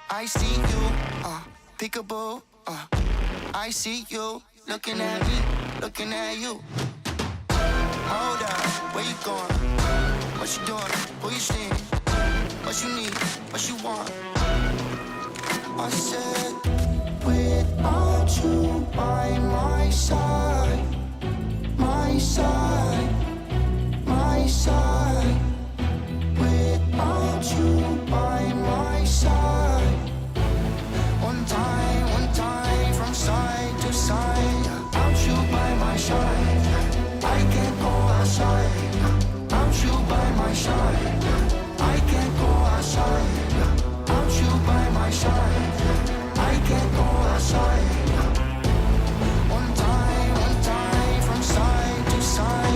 I see you, peekaboo, I see you, looking at me, looking at you. Hold up, where you going? What you doing? Who you seeing? What you need? What you want? I said, without you by my side, my side, my side. Without you by my side. One time from side to side. Without you by my side, I can't go outside. Without you by my side, I can't go outside. Without you by my side, I can't go outside. One time from side to side.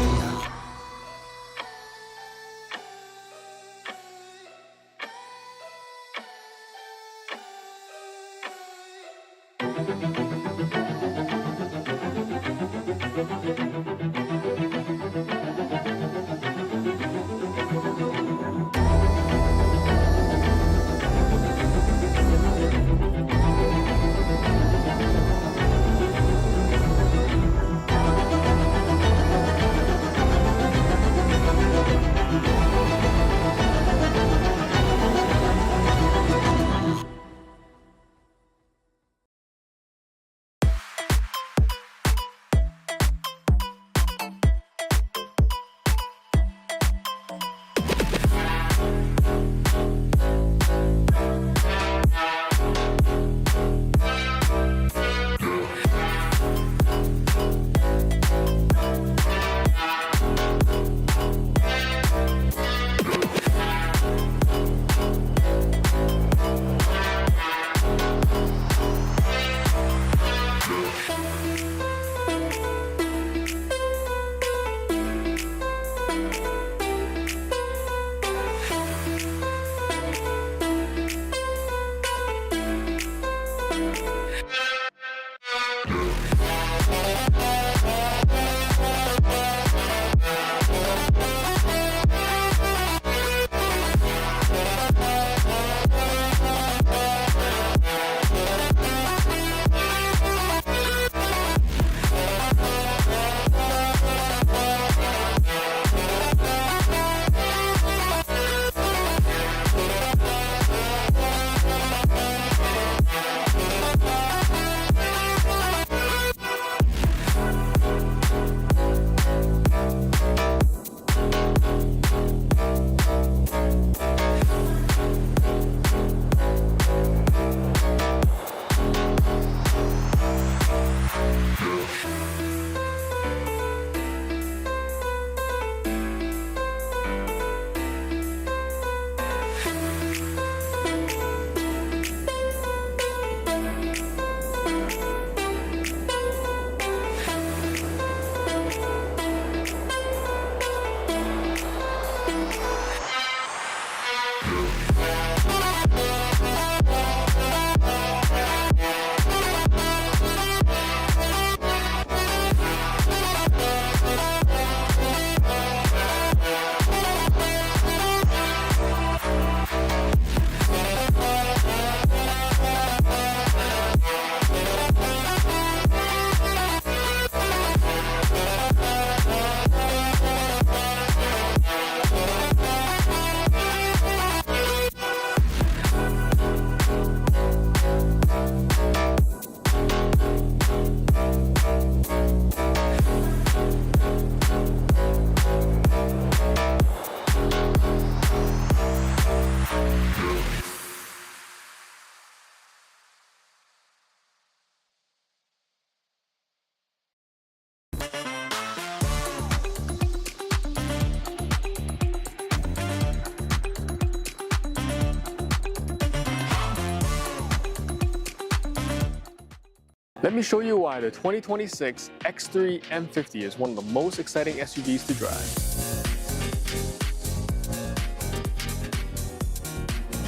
Let me show you why the 2026 X3 M50 is one of the most exciting SUVs to drive.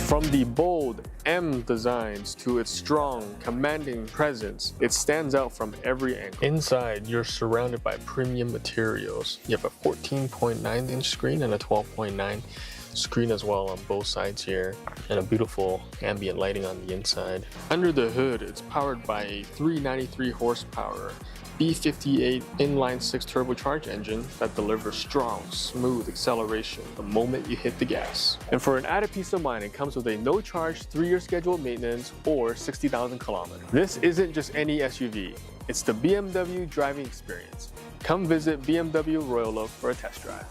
From the bold M designs to its strong, commanding presence, it stands out from every angle. Inside, you're surrounded by premium materials. You have a 14.9-inch screen and a 12.9 screen as well on both sides here, and a beautiful ambient lighting on the inside. Under the hood, it's powered by a 393 horsepower B58 inline-6 turbocharged engine that delivers strong, smooth acceleration the moment you hit the gas. And for an added peace of mind, it comes with a no-charge 3-year scheduled maintenance or 60,000 kilometers. This isn't just any SUV, it's the BMW driving experience. Come visit BMW Royal Oak for a test drive.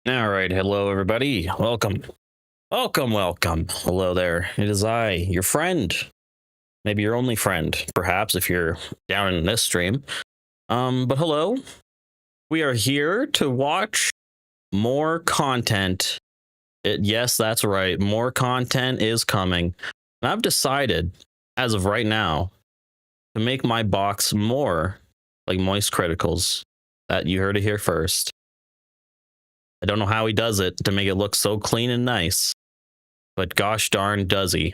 All right, hello everybody. Welcome. Hello there. It is I, your friend. Maybe your only friend, perhaps if you're down in this stream. But hello. We are here to watch more content. Yes, that's right. More content is coming. And I've decided, as of right now, to make my box more like Moist Criticals. That you heard it here first. I don't know how he does it to make it look so clean and nice, but gosh darn does he.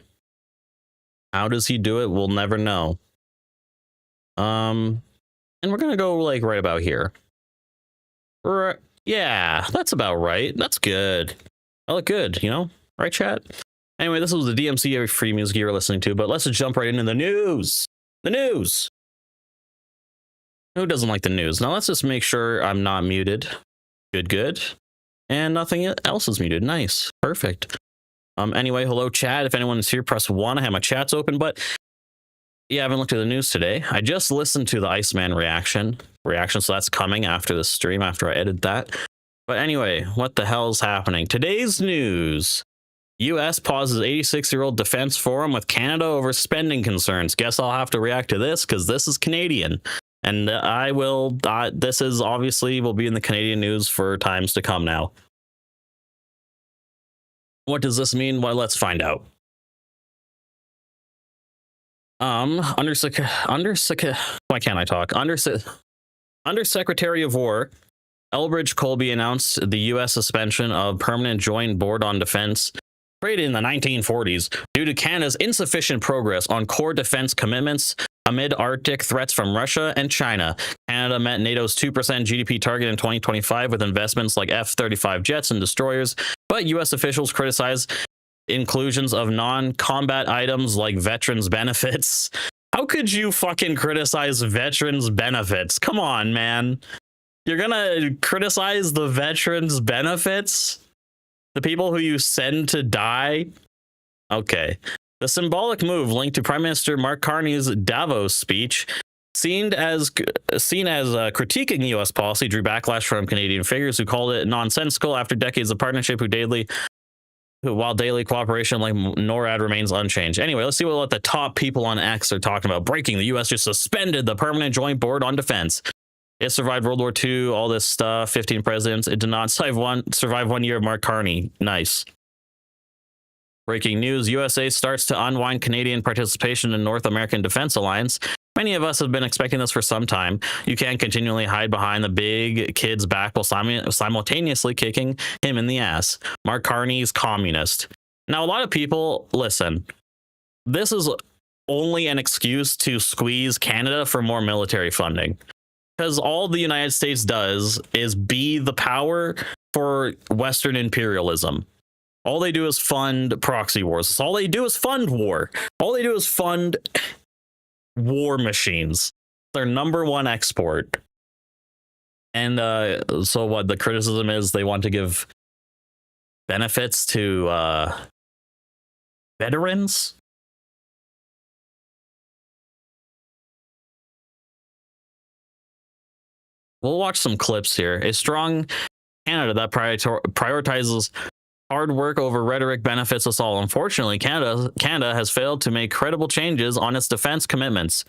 How does he do it? We'll never know. And we're gonna go like right about here. Yeah, that's about right. That's good. I look good, you know? Right, chat? Anyway, this was the DMC free music you were listening to, but let's just jump right into the news. The news! Who doesn't like the news? Now let's just make sure I'm not muted. Good. And nothing else is muted. Nice. Perfect. Anyway, hello chat. If anyone's here, press 1. I have my chats open, but yeah, I haven't looked at the news today. I just listened to the Iceman reaction, so that's coming after the stream, after I edit that. But anyway, what the hell's happening? Today's news. US pauses 86-year-old defense forum with Canada over spending concerns. Guess I'll have to react to this because this is Canadian. And I will, this is obviously will be in the Canadian news for times to come now. What does this mean? Well, let's find out. Why can't I talk? Undersecretary of War Elbridge Colby announced the U.S. suspension of Permanent Joint Board on Defense created in the 1940s due to Canada's insufficient progress on core defense commitments amid Arctic threats from Russia and China. Canada met NATO's 2% GDP target in 2025 with investments like F-35 jets and destroyers, but U.S. officials criticized inclusions of non-combat items like veterans benefits. How could you fucking criticize veterans benefits? Come on, man. You're gonna criticize the veterans benefits? The people who you send to die? Okay. The symbolic move linked to Prime Minister Mark Carney's Davos speech, seen as critiquing U.S. policy, drew backlash from Canadian figures who called it nonsensical after decades of partnership while daily cooperation like NORAD remains unchanged. Anyway, let's see what the top people on X are talking about. Breaking: the U.S. just suspended the Permanent Joint Board on Defense. It survived World War II, all this stuff, 15 presidents. It did not survive 1 year of Mark Carney. Nice. Breaking news: USA starts to unwind Canadian participation in North American Defense Alliance. Many of us have been expecting this for some time. You can't continually hide behind the big kid's back while simultaneously kicking him in the ass. Mark Carney's communist. Now, a lot of people, listen, this is only an excuse to squeeze Canada for more military funding. Because all the United States does is be the power for Western imperialism. All they do is fund proxy wars. That's all they do is fund war. All they do is fund war machines. Their number one export. And so what the criticism is, they want to give benefits to veterans. We'll watch some clips here. A strong Canada that prioritizes hard work over rhetoric benefits us all. Unfortunately, Canada has failed to make credible changes on its defense commitments.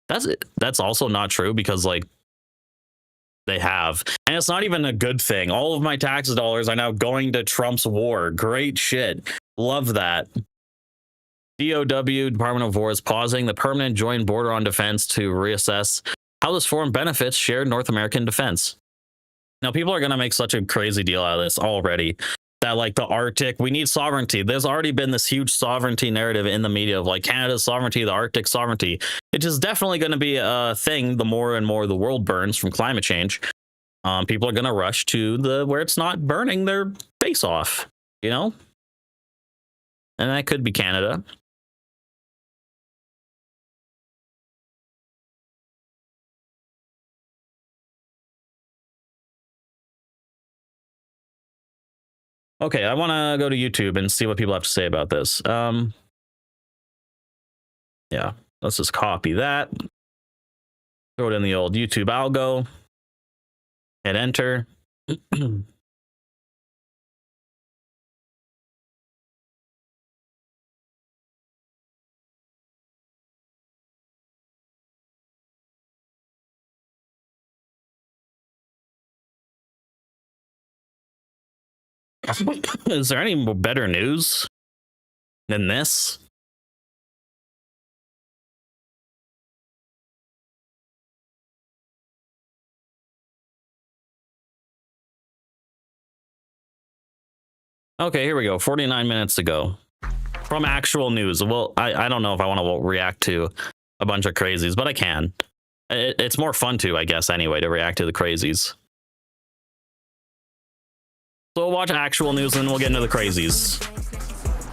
That's also not true, because like they have, and it's not even a good thing. All of my tax dollars are now going to Trump's war. Great shit. Love that. DOW, Department of War, is pausing the Permanent Joint Border on Defense to reassess how this forum benefits shared North American defense. Now, people are going to make such a crazy deal out of this already. That like the Arctic, we need sovereignty. There's already been this huge sovereignty narrative in the media of like Canada's sovereignty, the Arctic sovereignty. It is definitely going to be a thing the more and more the world burns from climate change. People are going to rush to where it's not burning their face off, you know? And that could be Canada. Okay, I want to go to YouTube and see what people have to say about this. Yeah, let's just copy that. Throw it in the old YouTube algo. Hit enter. Is there any better news than this? Okay, here we go. 49 minutes ago. From actual news. Well, I don't know if I want to react to a bunch of crazies, but I can. It's more fun to, I guess, anyway, to react to the crazies. So we'll watch actual news and then we'll get into the crazies.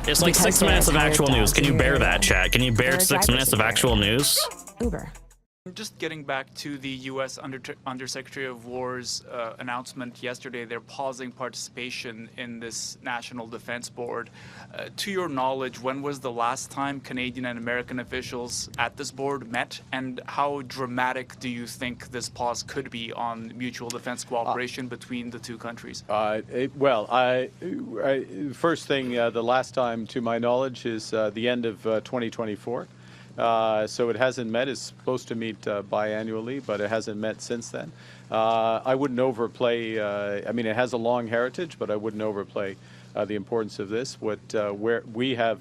It's like 6 minutes of actual news. Can you bear that, chat? Can you bear 6 minutes of actual news? Uber. Just getting back to the U.S. Undersecretary of War's announcement yesterday, they're pausing participation in this National Defense Board. To your knowledge, when was the last time Canadian and American officials at this board met, and how dramatic do you think this pause could be on mutual defense cooperation between the two countries? First thing, the last time, to my knowledge, is the end of 2024. So it hasn't met. It's supposed to meet biannually, but it hasn't met since then. I wouldn't overplay. I mean, it has a long heritage, but I wouldn't overplay the importance of this. Where we have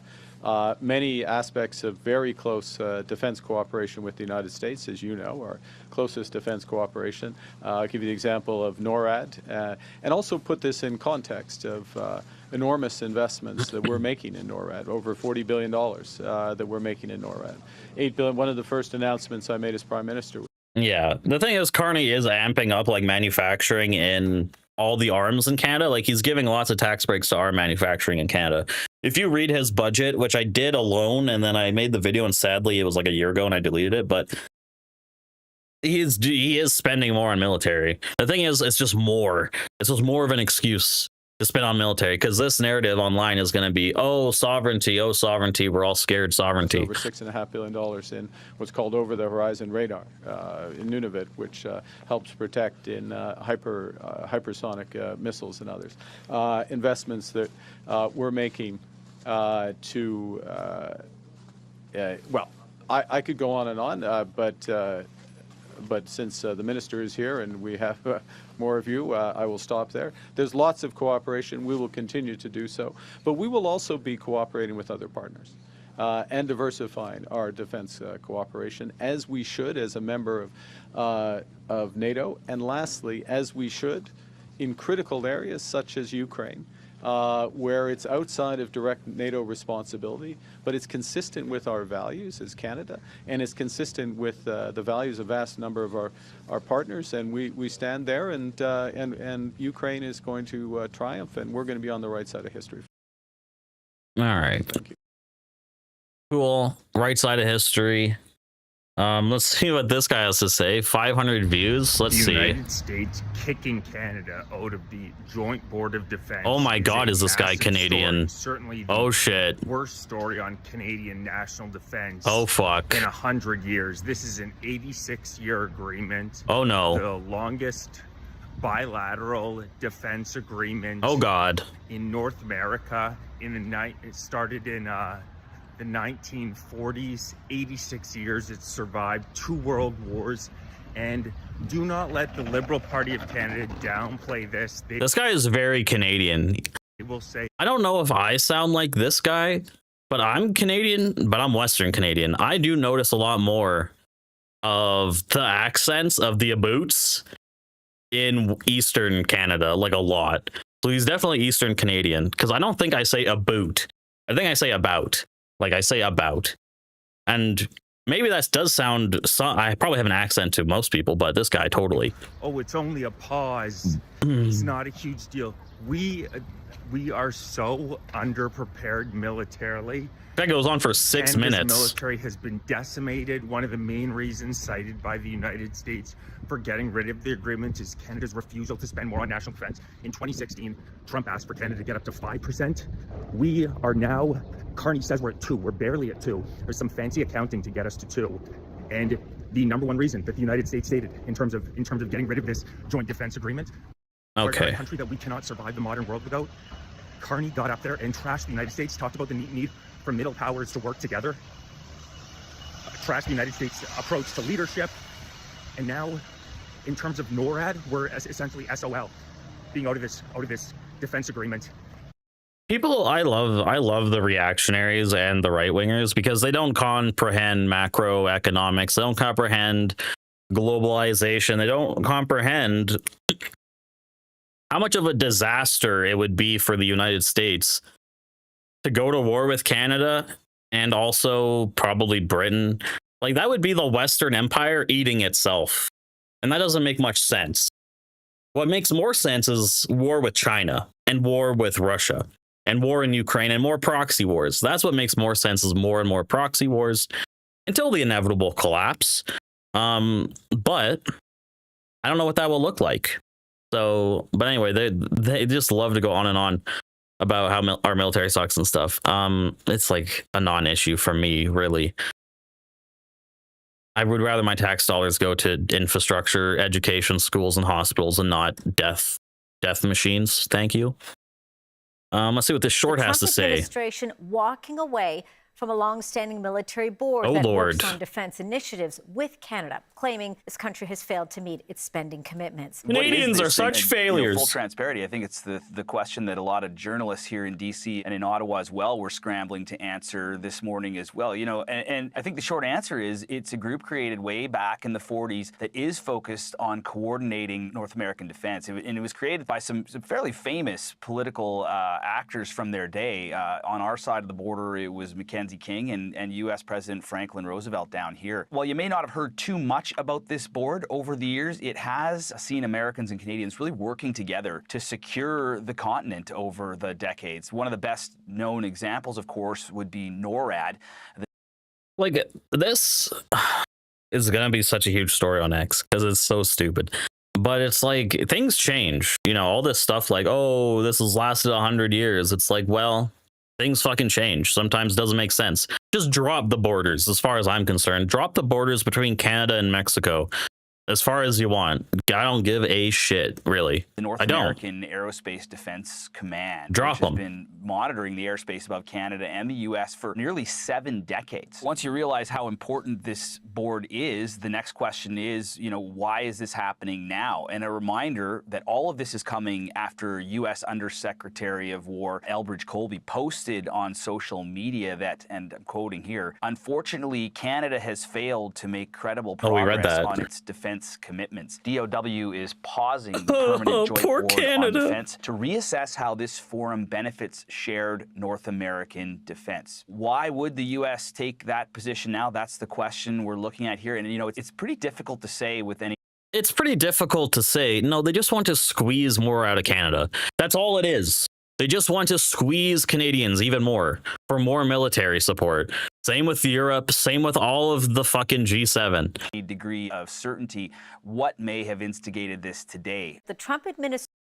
many aspects of very close defense cooperation with the United States, as you know, our closest defense cooperation. I'll give you the example of NORAD, and also put this in context of enormous investments that we're making in NORAD, over $40 billion that we're making in NORAD. $8 billion, one of the first announcements I made as Prime Minister. Yeah, the thing is, Carney is amping up like manufacturing in all the arms in Canada. Like, he's giving lots of tax breaks to arm manufacturing in Canada. If you read his budget, which I did alone, and then I made the video, and sadly it was like a year ago and I deleted it, but he is spending more on military. The thing is, it's just more. It's just more of an excuse to spend on military, because this narrative online is going to be, oh sovereignty, we're all scared sovereignty. Over $6.5 billion in what's called over-the-horizon radar in Nunavut, which helps protect in hypersonic missiles and others. Investments that we're making to, well, I could go on and on, but since the minister is here and we have more of you, I will stop there. There's lots of cooperation. We will continue to do so. But we will also be cooperating with other partners and diversifying our defense cooperation, as we should as a member of NATO. And lastly, as we should in critical areas such as Ukraine, where it's outside of direct NATO responsibility, but it's consistent with our values as Canada, and it's consistent with the values of a vast number of our partners, and we stand there, and Ukraine is going to triumph, and we're going to be on the right side of history. All right. Thank you. Cool. Right side of history. Let's see what this guy has to say. 500 views. Let's see. The United States kicking Canada out of the Joint Board of Defense. Oh my God, is this guy massive Canadian? Story. Certainly the Oh shit. worst story on Canadian national defense. Oh fuck. In 100 years. This is an 86-year agreement. Oh no. The longest bilateral defense agreement. Oh God. In North America. It started in the 1940s, 86 years it's survived, 2 world wars, and do not let the Liberal Party of Canada downplay this. This guy is very Canadian. They will say, I don't know if I sound like this guy, but I'm Canadian, but I'm Western Canadian. I do notice a lot more of the accents of the aboots in Eastern Canada, like a lot. So he's definitely Eastern Canadian, because I don't think I say aboot. I think I say about. Like, I say about. And maybe that does sound... I probably have an accent to most people, but this guy totally. oh, it's only a pause. It's not a huge deal. We are so underprepared militarily. That goes on for 6 Canada's minutes. military has been decimated. One of the main reasons cited by the United States for getting rid of the agreement is Canada's refusal to spend more on national defense. In 2016, Trump asked for Canada to get up to 5%. We are now, Carney says we're at 2. We're barely at 2. There's some fancy accounting to get us to 2. And the number one reason that the United States stated in terms of getting rid of this joint defense agreement, we're Okay. a country that we cannot survive the modern world without. Carney got up there and trashed the United States, talked about the need for middle powers to work together, trashed the United States' approach to leadership, and now, in terms of NORAD, we're essentially SOL, being out of this defense agreement. People, I love the reactionaries and the right wingers, because they don't comprehend macroeconomics. They don't comprehend globalization. They don't comprehend how much of a disaster it would be for the United States to go to war with Canada and also probably Britain. Like, that would be the Western Empire eating itself. And that doesn't make much sense. What makes more sense is war with China and war with Russia and war in Ukraine and more proxy wars. That's what makes more sense, is more and more proxy wars until the inevitable collapse. But I don't know what that will look like. So, but anyway, they just love to go on and on about how our military sucks and stuff. It's like a non-issue for me, really. I would rather my tax dollars go to infrastructure, education, schools, and hospitals, and not death machines. Thank you. Let's see what this short has to Trump say. administration walking away from a long-standing military board Oh, that Lord. works on defense initiatives with Canada, claiming this country has failed to meet its spending commitments. Canadians are such failures. Full transparency, I think it's the question that a lot of journalists here in D.C. and in Ottawa as well were scrambling to answer this morning as well. And I think the short answer is it's a group created way back in the 40s that is focused on coordinating North American defense. And it was created by some fairly famous political actors from their day. On our side of the border, it was Mackenzie King and U.S. President Franklin Roosevelt down here. While you may not have heard too much about this board over the years, it has seen Americans and Canadians really working together to secure the continent over the decades. One of the best known examples, of course, would be NORAD. Like, this is gonna be such a huge story on X because it's so stupid. But it's like, things change. All this stuff like, oh, this has lasted 100 years. It's like, well, things fucking change. Sometimes it doesn't make sense. Just drop the borders, as far as I'm concerned. Drop the borders between Canada and Mexico as far as you want. I don't give a shit, really. The North I don't. American Aerospace Defense Command, Drop which has them. been monitoring the airspace above Canada and the U.S. for nearly 7 decades. Once you realize how important this board is, the next question is, why is this happening now? And a reminder that all of this is coming after U.S. Undersecretary of War Elbridge Colby posted on social media that, and I'm quoting here, unfortunately, Canada has failed to make credible Oh, we read progress that. on its defense commitments. DOW is pausing the permanent joint poor board Canada. on defense to reassess how this forum benefits shared North American defense. Why would the U.S. take that position now? That's the question we're looking at here. And, it's pretty difficult to say with any It's pretty difficult to say. No, they just want to squeeze more out of Canada. That's all it is. They just want to squeeze Canadians even more for more military support. Same with Europe, same with all of the fucking G7. degree of certainty what may have instigated this today. The Trump administration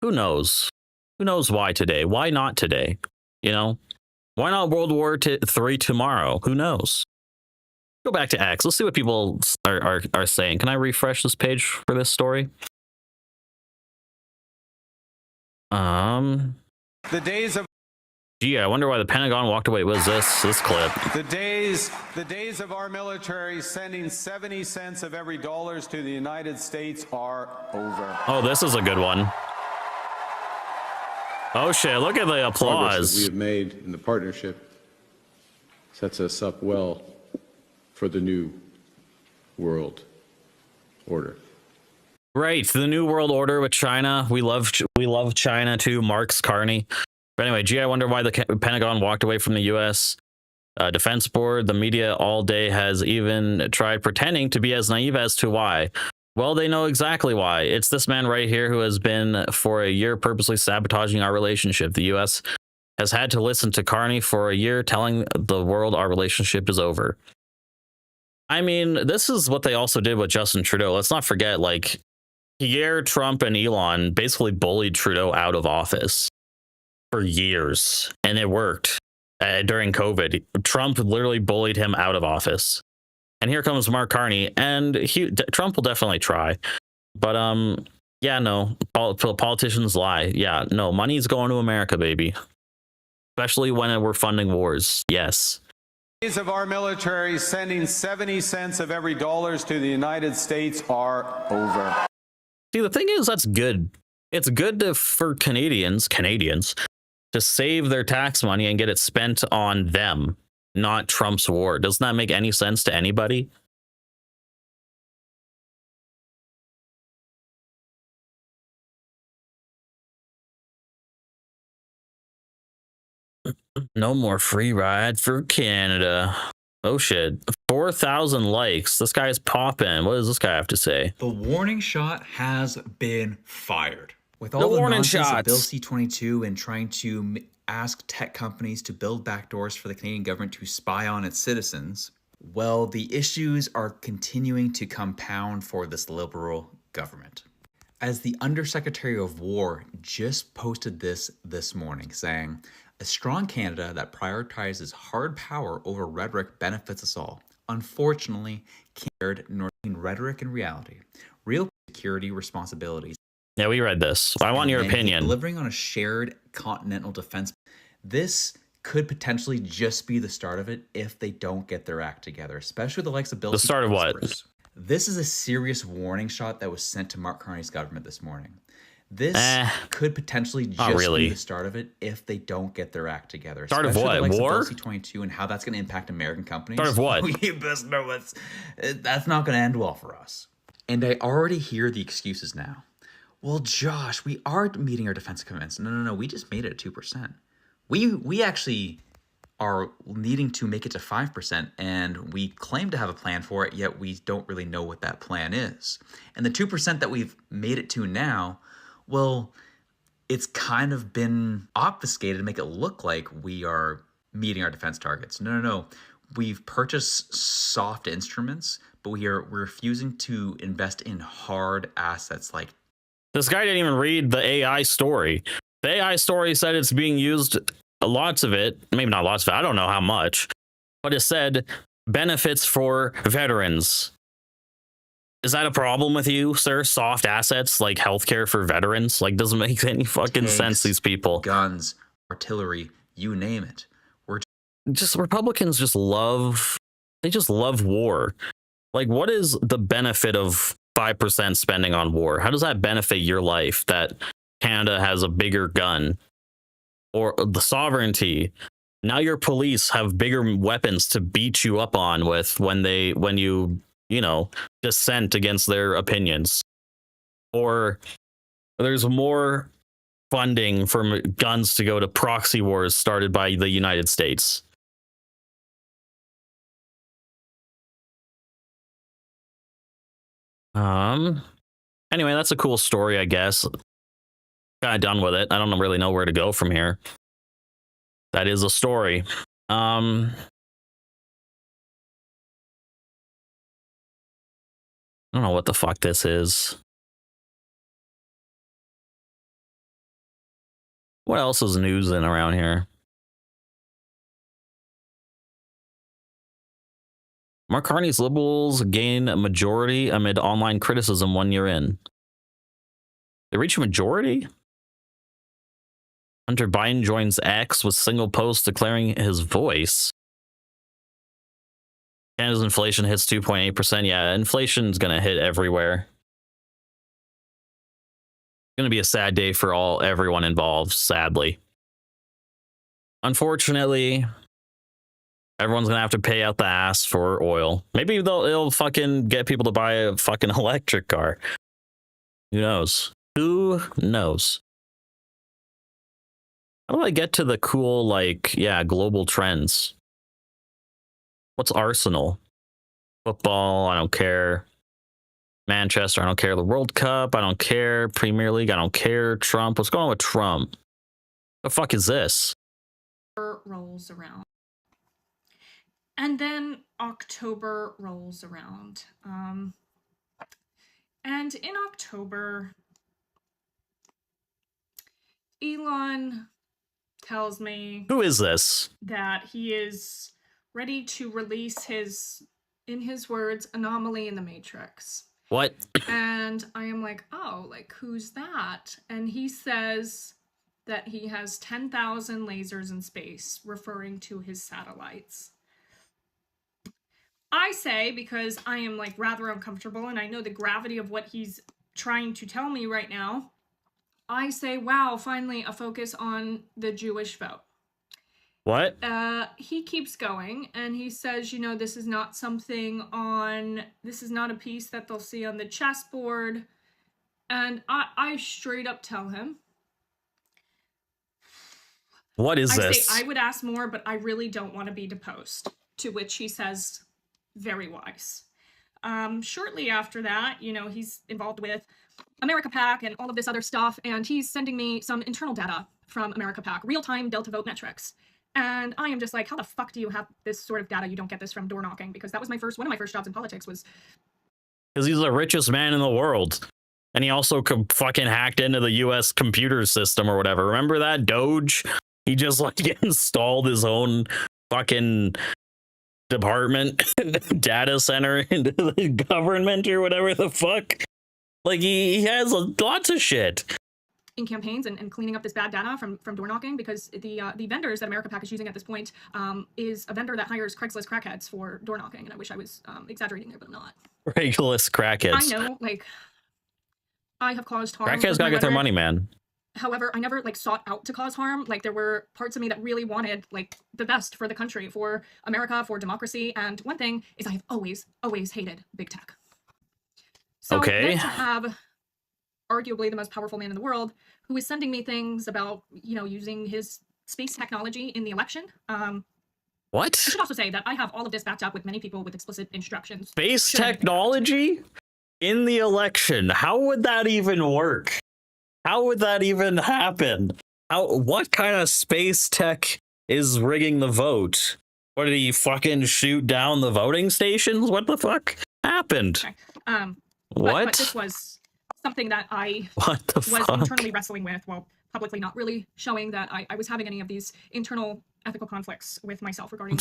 Who knows? Who knows why today? Why not today? Why not World War III tomorrow? Who knows? Go back to X. Let's see what people are saying. Can I refresh this page for this story? The days of Gee, I wonder why the Pentagon walked away. What is this clip? the days of our military sending 70 cents of every dollars to the United States are over. Oh, this is a good one. Oh shit, look at the Progress that we applause. have made in the partnership sets us up well for the new world order. Right, the New World Order with China. We love China too. Marx Carney. But anyway, gee, I wonder why the Pentagon walked away from the U.S. Defense Board. The media all day has even tried pretending to be as naive as to why. Well, they know exactly why. It's this man right here who has been for a year purposely sabotaging our relationship. The U.S. has had to listen to Carney for a year telling the world our relationship is over. I mean, this is what they also did with Justin Trudeau. Let's not forget, like, Pierre, Trump, and Elon basically bullied Trudeau out of office for years, and it worked. During COVID, Trump literally bullied him out of office. And here comes Mark Carney, and Trump will definitely try. But, yeah, no, politicians lie. Yeah, no, money's going to America, baby. Especially when we're funding wars. Yes. Days of our military sending 70 cents of every dollars to the United States are over. See, the thing is, that's good. It's good for Canadians to save their tax money and get it spent on them, not Trump's war. Doesn't that make any sense to anybody? No more free ride for Canada. Oh shit. 4,000 likes. This guy's popping. What does this guy have to say? The warning shot has been fired. With all The the warning nonsense of shots. Bill C-22 and trying to ask tech companies to build backdoors for the Canadian government to spy on its citizens, well, the issues are continuing to compound for this Liberal government. As the Undersecretary of War just posted this morning, saying, "A strong Canada that prioritizes hard power over rhetoric benefits us all. Unfortunately, cared nor between rhetoric and reality. Real security responsibilities." Yeah, we read this. I want your And opinion. delivering on a shared continental defense. This could potentially just be the start of it if they don't get their act together, especially the likes of Bill. The start of what? This is a serious warning shot that was sent to Mark Carney's government this morning. This could potentially just be the start of it if they don't get their act together. Start of what? War? C-22 and how that's going to impact American companies. Start of what? You best know that's not going to end well for us. And I already hear the excuses now. Well, Josh, we are meeting our defense commitments. No. We just made it at 2%. We actually are needing to make it to 5%, and we claim to have a plan for it, yet we don't really know what that plan is. And the 2% that we've made it to now, well, it's kind of been obfuscated to make it look like we are meeting our defense targets. No. We've purchased soft instruments, but we're refusing to invest in hard assets like. This guy didn't even read the AI story. The AI story said it's being used, lots of it, maybe not lots of it, I don't know how much, but it said benefits for veterans. Is that a problem with you, sir? Soft assets like healthcare for veterans? Like, doesn't make any fucking sense, these people. Guns, artillery, you name it. Republicans just love war. Like, what is the benefit of 5% spending on war? How does that benefit your life that Canada has a bigger gun? Or the sovereignty? Now your police have bigger weapons to beat you up on with when you dissent against their opinions. Or there's more funding for guns to go to proxy wars started by the United States. Anyway, that's a cool story, I guess. Kind of done with it. I don't really know where to go from here. That is a story. I don't know what the fuck this is. What else is news in around here? Mark Carney's Liberals gain a majority amid online criticism 1 year in. They reach a majority? Hunter Biden joins X with single post declaring his voice. Canada's inflation hits 2.8%. Yeah, inflation's going to hit everywhere. It's going to be a sad day for everyone involved, sadly. Unfortunately, everyone's going to have to pay out the ass for oil. Maybe it'll fucking get people to buy a fucking electric car. Who knows? Who knows? How do I get to the cool, global trends? What's Arsenal? Football, I don't care. Manchester, I don't care. The World Cup, I don't care. Premier League, I don't care. Trump, what's going on with Trump? The fuck is this? Rolls around. And then October rolls around. And in October, Elon tells me... Who is this? ...that he is ready to release his, in his words, anomaly in the Matrix. What? And I am like, oh, who's that? And he says that he has 10,000 lasers in space, referring to his satellites. I say, because I am rather uncomfortable and I know the gravity of what he's trying to tell me right now, I say, wow, finally a focus on the Jewish vote. What? He keeps going and he says, this is not this is not a piece that they'll see on the chessboard. And I straight up tell him. What is this? I would ask more, but I really don't want to be deposed. To which he says, very wise. Shortly after that, he's involved with America PAC and all of this other stuff, and he's sending me some internal data from America PAC, real-time Delta vote metrics. And I am just like, how the fuck do you have this sort of data? You don't get this from door knocking, because that was one of my first jobs in politics was... Because he's the richest man in the world. And he also fucking hacked into the US computer system or whatever. Remember that? Doge? He just installed his own fucking department, data center into the government or whatever the fuck. He has lots of shit. in campaigns and cleaning up this bad data from door knocking, because the vendors that America Pack is using at this point is a vendor that hires Craigslist crackheads for door knocking. And I wish I was exaggerating there, but I'm not. Craigslist crackheads. I know, like, I have caused harm. Crackheads gotta get their money, man. However, I never like sought out to cause harm. Like, there were parts of me that really wanted like the best for the country, for America, for democracy. And one thing is, I have always hated big tech. So Okay. then to have arguably the most powerful man in the world who is sending me things about, you know, using his space technology in the election. What? I should also say that I have all of this backed up with many people with explicit instructions. Space technology in the election. How would that even work? How would that even happen? What kind of space tech is rigging the vote? What, did he fucking shoot down the voting stations? What the fuck happened? Okay. What? But this was something that I What the was fuck? internally wrestling with, while publicly not really showing that I was having any of these internal ethical conflicts with myself regarding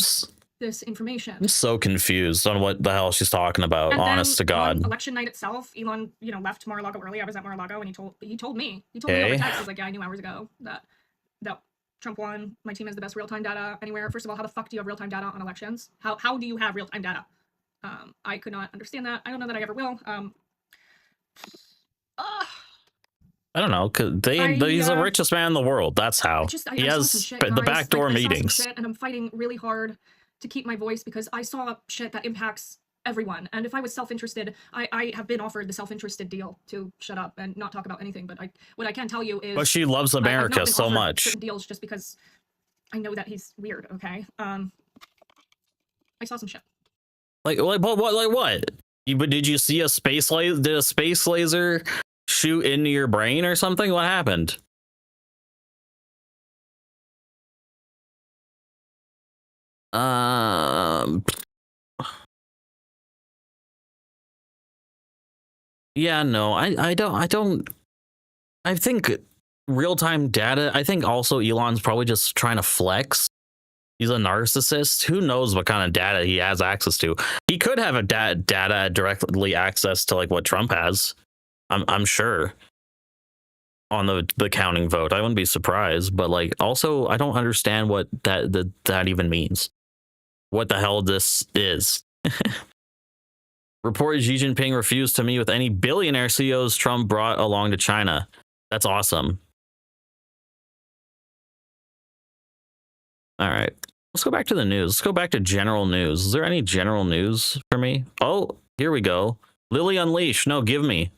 this information. I'm so confused on what the hell she's talking about, And honest to then God. on election night itself, Elon, you know, left Mar-a-Lago early. I was at Mar-a-Lago, and he told me over Okay. text. He's like, yeah, I knew hours ago that Trump won. My team has the best real-time data anywhere. First of all, how the fuck do you have real-time data on elections? How do you have real-time data? I could not understand that. I don't know that I ever will. I don't know, cause he's the richest man in the world. That's how. I He saw has some shit, the guys. backdoor Like, I saw some meetings. shit, and I'm fighting really hard to keep my voice because I saw shit that impacts everyone. And if I was self-interested, I have been offered the self-interested deal to shut up and not talk about anything. But what I can tell you is, But she loves I've not America been so offered much. certain deals just because I know that he's weird. Okay. I saw some shit. Like what? But did you see a space laser? Did a space laser shoot into your brain or something? What happened? Yeah, no, I don't. I think real-time data. I think also Elon's probably just trying to flex. He's a narcissist. Who knows what kind of data he has access to? He could have a data directly access to like what Trump has. I'm sure on the counting vote. I wouldn't be surprised. But like, also, I don't understand what that even means. What the hell this is? Reported Xi Jinping refused to meet with any billionaire CEOs Trump brought along to China. That's awesome. All right. Let's go back to the news. Let's go back to general news. Is there any general news for me? Oh, here we go. Lily Unleashed. No, give me.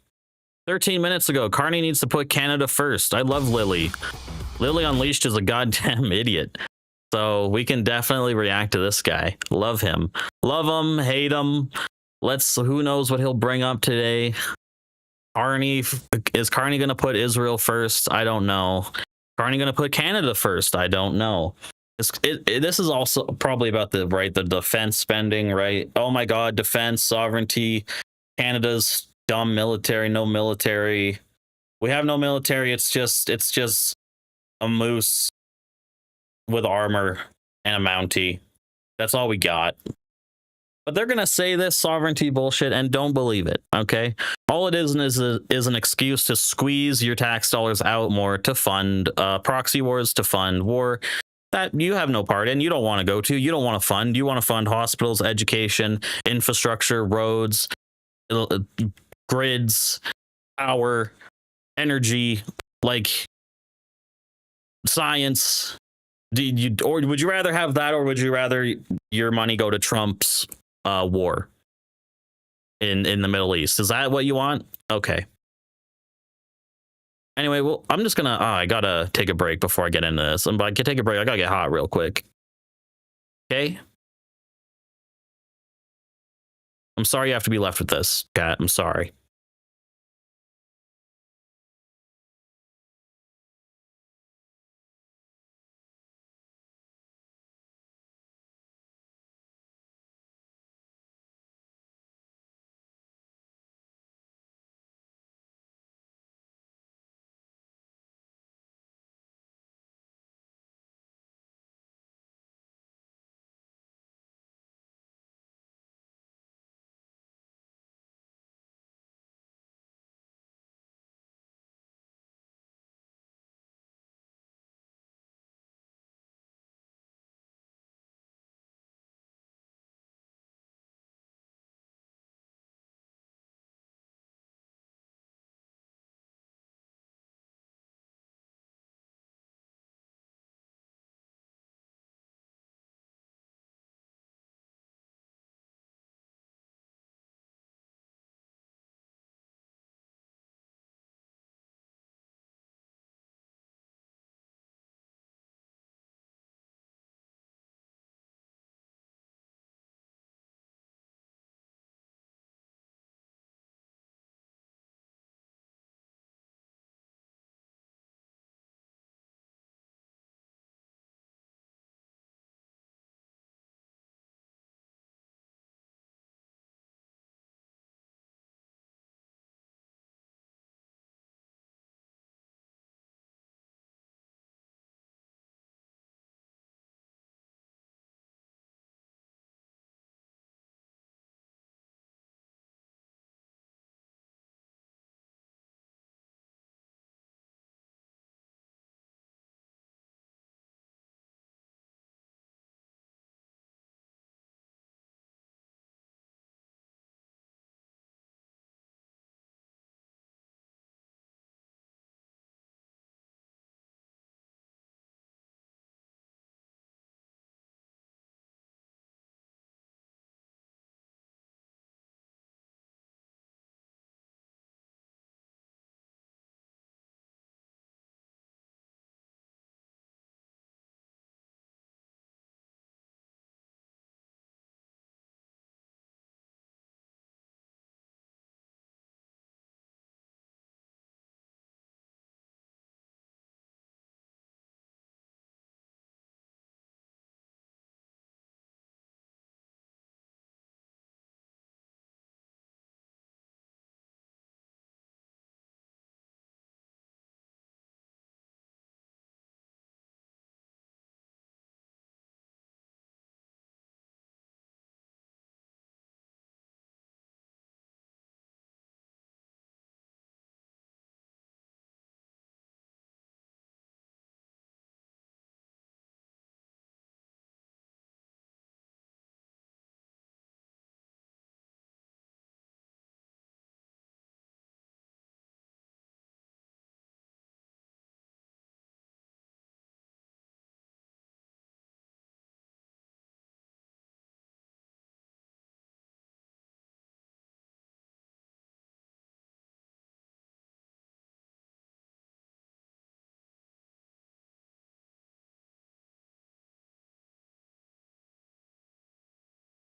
13 minutes ago, Carney needs to put Canada first. I love Lily. Lily Unleashed is a goddamn idiot. So we can definitely react to this guy. Love him. Love him, hate him. Who knows what he'll bring up today. Is Carney going to put Israel first? I don't know. Carney going to put Canada first? I don't know. This is also probably about the defense spending, right? Oh my God, defense, sovereignty, Canada's dumb military, no military. We have no military. It's just a moose with armor and a Mountie. That's all we got. But they're going to say this sovereignty bullshit and don't believe it, okay? All it is an excuse to squeeze your tax dollars out more to fund proxy wars, to fund war that you have no part in, you don't want to go to, you don't want to fund. You want to fund hospitals, education, infrastructure, roads, grids, power, energy, like science. Or would you rather have that, or would you rather your money go to Trump's war in the Middle East? Is that what you want? Okay. Anyway, well, I'm just gonna. I gotta take a break before I get into this. I can take a break. I gotta get hot real quick. Okay. I'm sorry you have to be left with this, Kat. I'm sorry.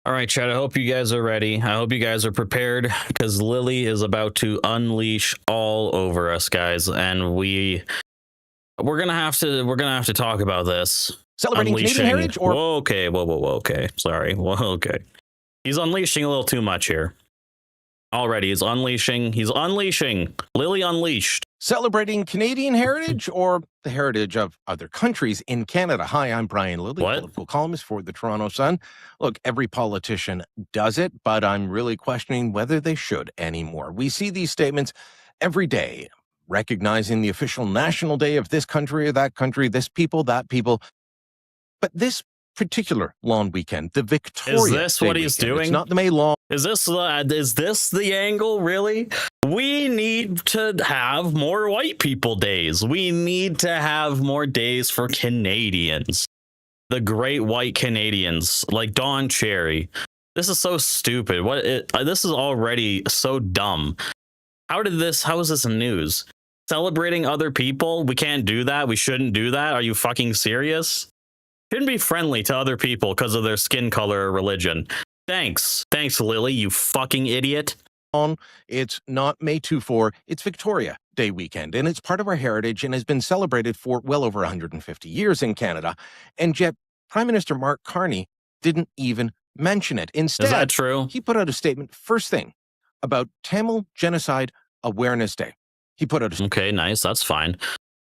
All right, Chad, I hope you guys are ready. I hope you guys are prepared because Lily is about to unleash all over us, guys, and we're gonna have to talk about this. Celebrating Canadian heritage or whoa, okay. Sorry. Whoa, okay. He's unleashing a little too much here. Already, he's unleashing. Lily unleashed. Celebrating Canadian heritage or the heritage of other countries in Canada. Hi, I'm Brian Lilly, political columnist for the Toronto Sun. Look, every politician does it, but I'm really questioning whether they should anymore. We see these statements every day, recognizing the official national day of this country or that country, this people, that people. But this particular long weekend, the Victoria Is this Day what he's weekend, doing? it's not the May long. Is this the angle, really? We need to have more white people days. We need to have more days for Canadians. The great white Canadians, like Don Cherry. This is so stupid. This is already so dumb. How is this news? Celebrating other people? We can't do that. We shouldn't do that. Are you fucking serious? Shouldn't be friendly to other people because of their skin color or religion. Thanks, Lily, you fucking idiot. It's not May 2-4, it's Victoria Day weekend, and it's part of our heritage and has been celebrated for well over 150 years in Canada. And yet, Prime Minister Mark Carney didn't even mention it. Instead, is that true? He put out a statement first thing about Tamil Genocide Awareness Day. He put out a okay, nice, that's fine.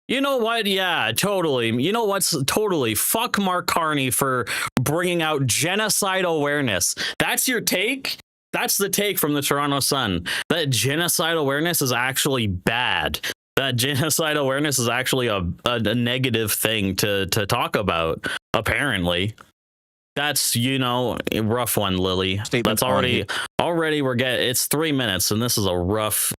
You know what? Yeah, totally. You know what's totally? Fuck Mark Carney for bringing out genocide awareness. That's your take? That's the take from the Toronto Sun. That genocide awareness is actually bad. That genocide awareness is actually a negative thing to talk about, apparently. That's, a rough one, Lily. That's already it's 3 minutes, and this is a rough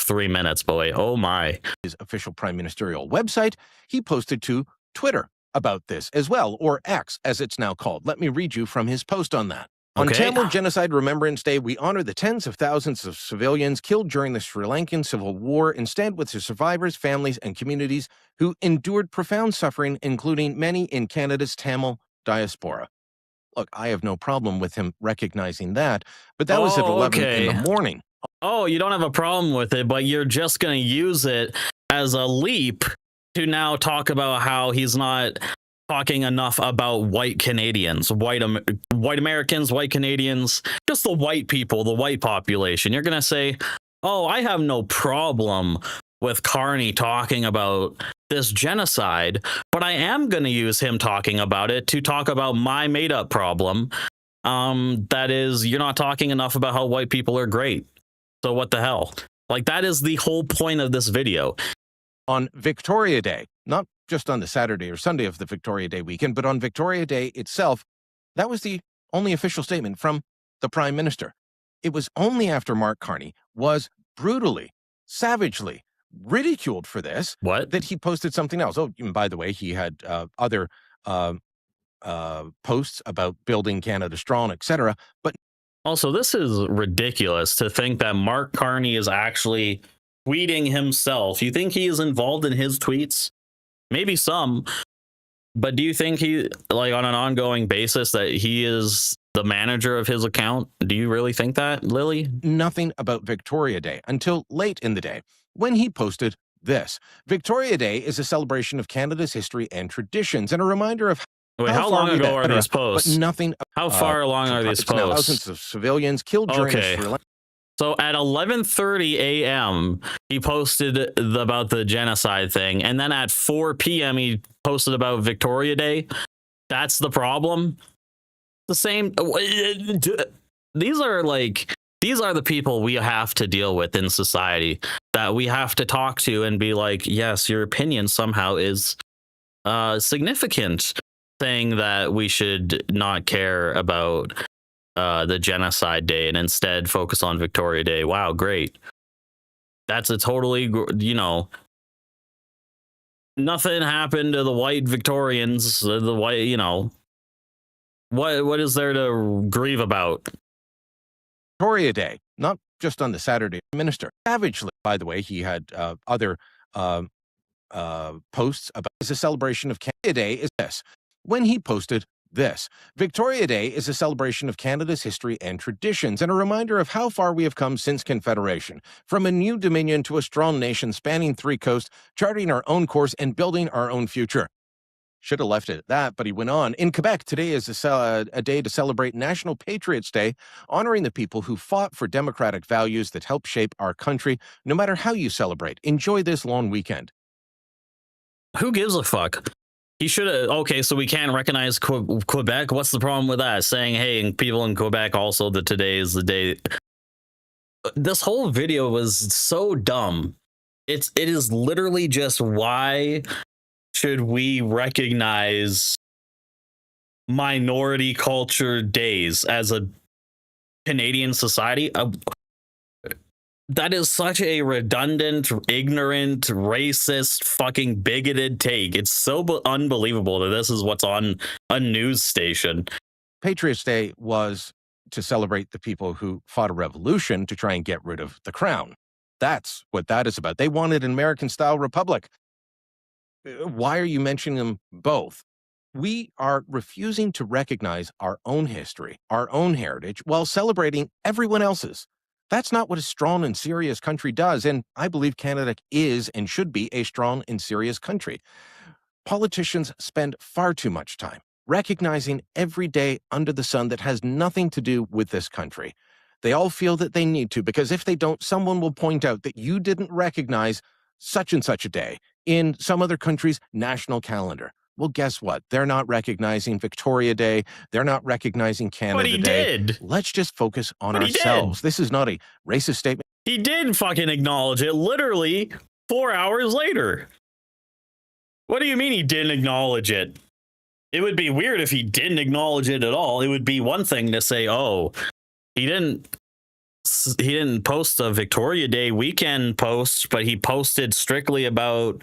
3 minutes, boy. Oh my. His official prime ministerial website, he posted to Twitter about this as well, or X as it's now called. Let me read you from his post on that. On Tamil Genocide Remembrance Day, we honor the tens of thousands of civilians killed during the Sri Lankan Civil War and stand with the survivors, families, and communities who endured profound suffering, including many in Canada's Tamil diaspora. Look, I have no problem with him recognizing that, but that was at 11 in the morning. Oh, you don't have a problem with it, but you're just going to use it as a leap to now talk about how he's not talking enough about white Canadians, white Americans, white Canadians, just the white people, the white population. You're going to say, oh, I have no problem with Carney talking about this genocide, but I am going to use him talking about it to talk about my made-up problem. That is, you're not talking enough about how white people are great. So what the hell? Like, that is the whole point of this video. On Victoria Day, not just on the Saturday or Sunday of the Victoria Day weekend, but on Victoria Day itself, that was the only official statement from the Prime Minister. It was only after Mark Carney was brutally, savagely ridiculed for this that he posted something else. Oh, and by the way, he had other posts about building Canada strong, etc. But also, this is ridiculous to think that Mark Carney is actually tweeting himself. You think he is involved in his tweets? Maybe some, but do you think he, like, on an ongoing basis, that he is the manager of his account? Do you really think that, Lily? Nothing about Victoria Day until late in the day, when he posted this. Victoria Day is a celebration of Canada's history and traditions and a reminder of how long ago are these posts? But nothing. How far along are these posts? Thousands of civilians killed during the Sri Lanka. So at 11:30 a.m., he posted about the genocide thing, and then at 4 p.m. he posted about Victoria Day. That's the problem. The same. These are the people we have to deal with in society, that we have to talk to and be like, yes, your opinion somehow is significant, saying that we should not care about the genocide day and instead focus on Victoria Day. Wow, great. That's a totally, nothing happened to the white Victorians, the white, what is there to grieve about? Victoria Day, not just on the Saturday. Minister savagely, by the way, he had other posts about the celebration of Canada Day is this. When he posted this. Victoria Day is a celebration of Canada's history and traditions and a reminder of how far we have come since Confederation, from a new dominion to a strong nation spanning 3 coasts, charting our own course and building our own future. Should have left it at that, but he went on. In Quebec, today is a day to celebrate National Patriots Day, honoring the people who fought for democratic values that help shape our country. No matter how you celebrate, enjoy this long weekend. Who gives a fuck? He should have. Okay, so we can't recognize Quebec. What's the problem with that? Saying, hey, and people in Quebec also that today is the day. This whole video was so dumb. It is literally just, why should we recognize minority culture days as a Canadian society? That is such a redundant, ignorant, racist, fucking bigoted take. It's so unbelievable that this is what's on a news station. Patriots Day was to celebrate the people who fought a revolution to try and get rid of the crown. That's what that is about. They wanted an American-style republic. Why are you mentioning them both? We are refusing to recognize our own history, our own heritage, while celebrating everyone else's. That's not what a strong and serious country does, and I believe Canada is and should be a strong and serious country. Politicians spend far too much time recognizing every day under the sun that has nothing to do with this country. They all feel that they need to, because if they don't, someone will point out that you didn't recognize such and such a day in some other country's national calendar. Well, guess what? They're not recognizing Victoria Day. They're not recognizing Canada Day. But he did. Let's just focus on ourselves. This is not a racist statement. He did fucking acknowledge it literally 4 hours later. What do you mean he didn't acknowledge it? It would be weird if he didn't acknowledge it at all. It would be one thing to say, oh, he didn't post a Victoria Day weekend post, but he posted strictly about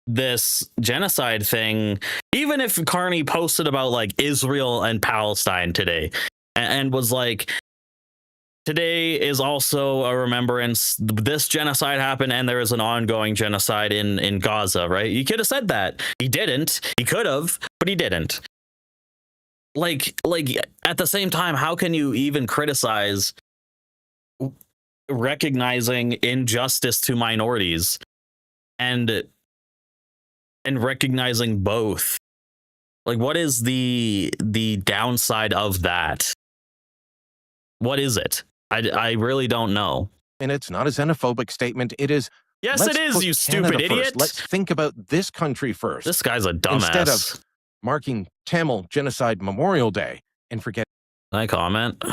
this genocide thing. Even if Carney posted about like Israel and Palestine today and was like, today is also a remembrance, this genocide happened and there is an ongoing genocide in Gaza, right? You could have said that. He didn't. He could have, but he didn't. Like at the same time, how can you even criticize recognizing injustice to minorities and recognizing both? Like, what is the downside of that? What is it? I really don't know. And it's not a xenophobic statement. It is. Yes, it is, you stupid idiot. Let's think about this country first. This guy's a dumbass. Instead of marking Tamil Genocide Memorial Day and forget. Can I comment?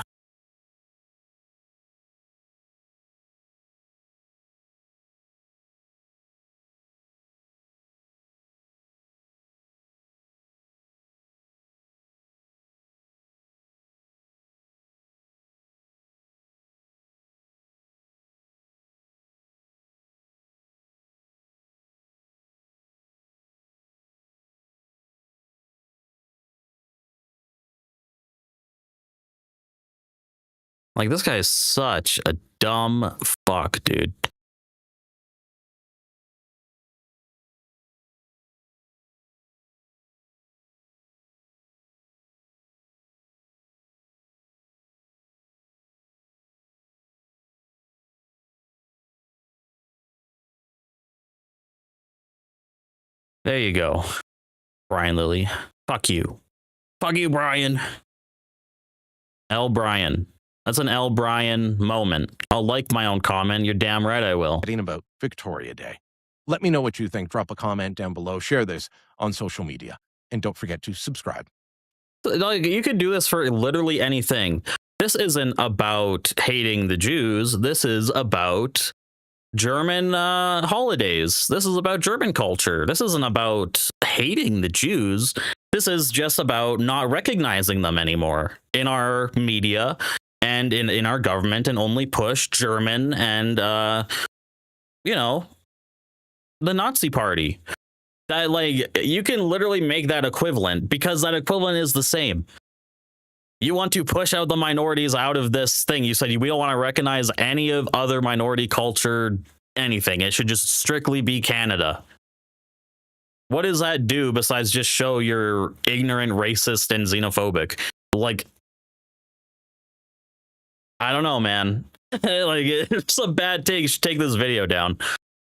Like, this guy is such a dumb fuck, dude. There you go, Brian Lilly. Fuck you. Fuck you, Brian. L. Brian. That's an L. Brian moment. I'll like my own comment. You're damn right I will. About Victoria Day. Let me know what you think. Drop a comment down below. Share this on social media. And don't forget to subscribe. Like, you could do this for literally anything. This isn't about hating the Jews. This is about German holidays. This is about German culture. This isn't about hating the Jews. This is just about not recognizing them anymore in our media and in our government, and only push German and, you know, the Nazi party. That, like, you can literally make that equivalent, because that equivalent is the same. You want to push out the minorities out of this thing. You said we don't want to recognize any of other minority culture, anything. It should just strictly be Canada. What does that do besides just show you're ignorant, racist, and xenophobic? Like, I don't know, man. Like, it's a bad take. You should take this video down.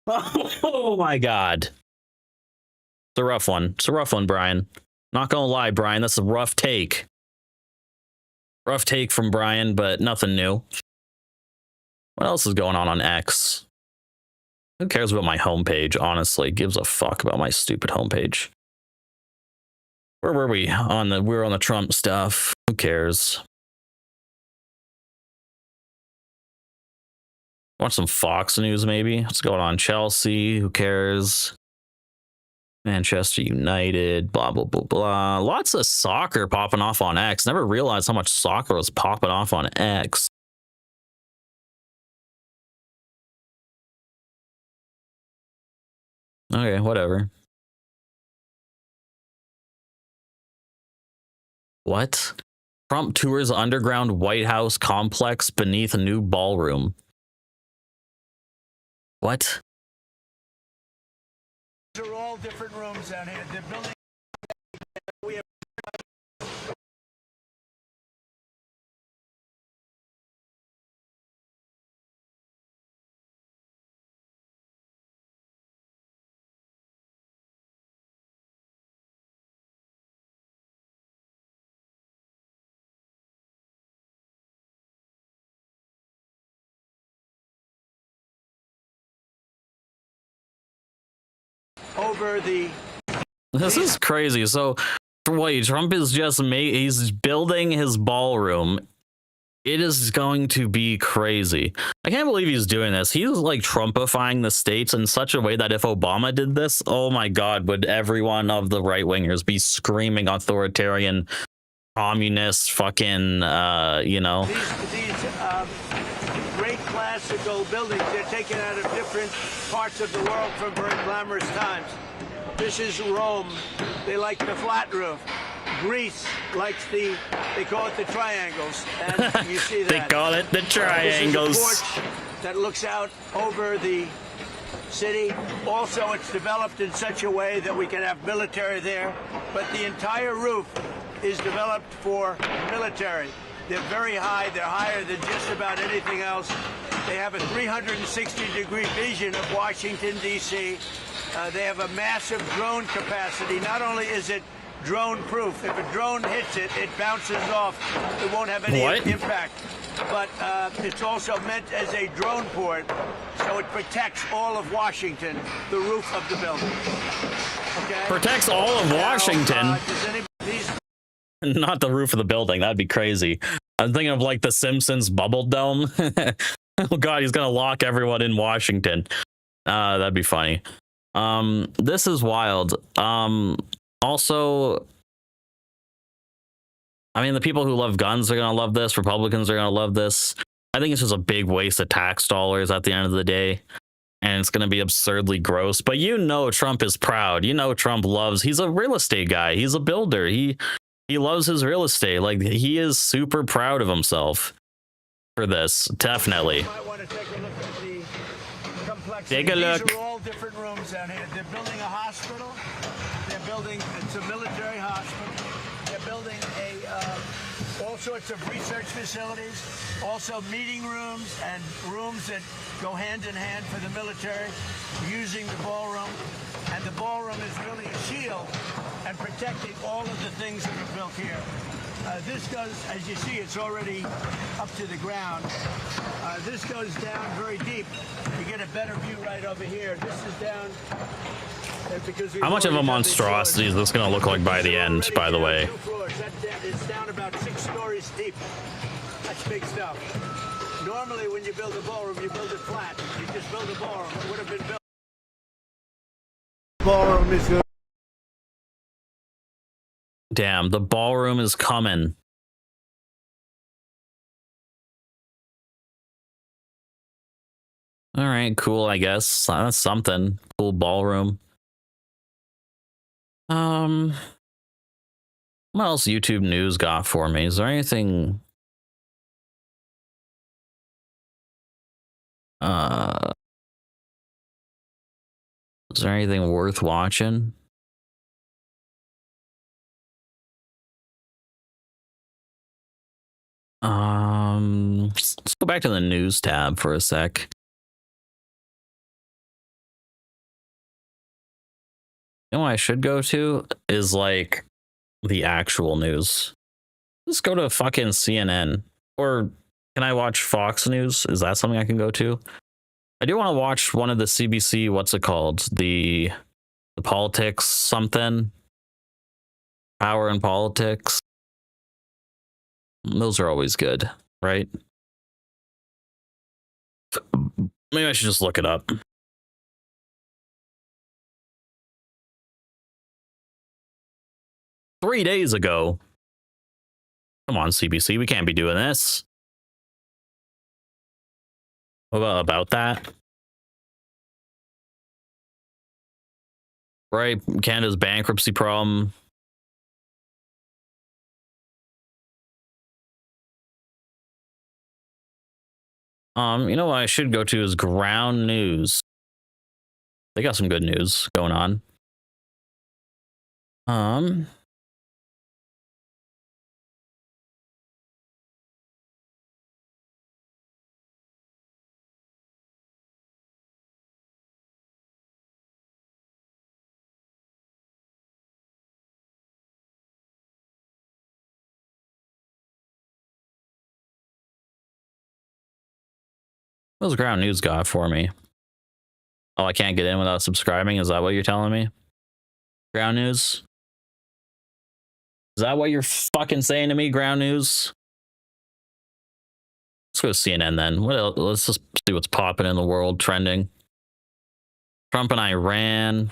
Oh my god. It's a rough one. It's a rough one, Brian. Not gonna lie, Brian, that's a rough take. Rough take from Brian, but nothing new. What else is going on X? Who cares about my homepage, honestly? Gives a fuck about my stupid homepage. Where were we? We were on the Trump stuff. Who cares? Watch some Fox News, maybe. What's going on? Chelsea, who cares? Manchester United, blah, blah, blah, blah. Lots of soccer popping off on X. Never realized how much soccer was popping off on X. Okay, whatever. What? Trump tours underground White House complex beneath a new ballroom. What? These are all different rooms down here. They're building. We have. Over the. This is crazy. So, wait, Trump is just he's building his ballroom. It is going to be crazy. I can't believe he's doing this. He's like Trumpifying the states in such a way that if Obama did this, oh my God, would every one of the right wingers be screaming authoritarian, communist, fucking, you know. These great classical buildings, they're taken out of different parts of the world from very glamorous times. This is Rome. They like the flat roof. Greece likes they call it the triangles, and you see that. They call it the triangles. This is a porch that looks out over the city. Also, it's developed in such a way that we can have military there, but the entire roof is developed for military. They're very high. They're higher than just about anything else. They have a 360-degree vision of Washington, D.C. They have a massive drone capacity. Not only is it drone-proof, if a drone hits it, it bounces off. It won't have any impact. But it's also meant as a drone port, so it protects all of Washington, the roof of the building. Okay? Protects all of Washington? Not the roof of the building. That'd be crazy. I'm thinking of like the Simpsons bubble dome. Oh God, he's gonna lock everyone in Washington. That'd be funny. This is wild. Also, I mean, the people who love guns are gonna love this. Republicans are gonna love this. I think it's just a big waste of tax dollars at the end of the day. And it's gonna be absurdly gross. But you know Trump is proud. You know Trump he's a real estate guy. He's a builder. He loves his real estate. Like, he is super proud of himself for this. Definitely. Take a look. These are all different rooms down here. They're building a hospital. It's a military hospital. They're building all sorts of research facilities, also meeting rooms and rooms that go hand in hand for the military, using the ballroom. And the ballroom is really a shield and protecting all of the things that are built here. This goes, as you see, it's already up to the ground. This goes down very deep. You get a better view right over here. This is down because how much of a monstrosity is this going to look like by the end, by the way? It's down about 6 stories deep. That's big stuff. Normally, when you build a ballroom, you build it flat. You just build a ballroom. It would have been built. Ballroom is good. Damn, the ballroom is coming. All right, cool, I guess. That's something. Cool ballroom. What else YouTube news got for me? Is there anything... Is there anything worth watching? let's go back to the news tab for a sec. You know what I should go to is like the actual news. Let's go to fucking CNN. Or can I watch Fox News? Is that something I can go to? I do want to watch one of the CBC, what's it called? The politics something. Power and politics. Those are always good, right? Maybe I should just look it up. Three days ago. Come on, CBC, we can't be doing this. What about that? Right, Canada's bankruptcy problem. You know what I should go to is Ground News. They got some good news going on. What's Ground News got for me? Oh, I can't get in without subscribing? Is that what you're telling me? Ground News? Is that what you're fucking saying to me, Ground News? Let's go to CNN then. What else? Let's just see what's popping in the world, trending. Trump and Iran.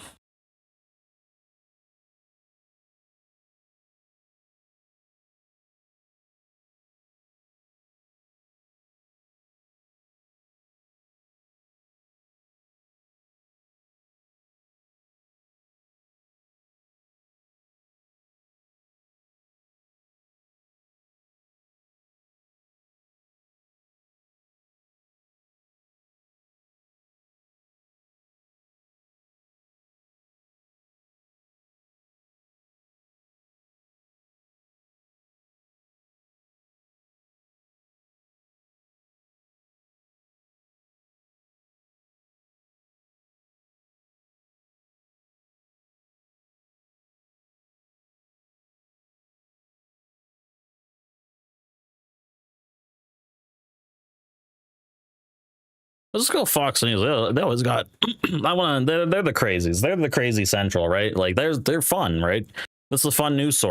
Let's go Fox News. They always got. They're the crazies. They're the crazy central, right? Like they're fun, right? This is a fun news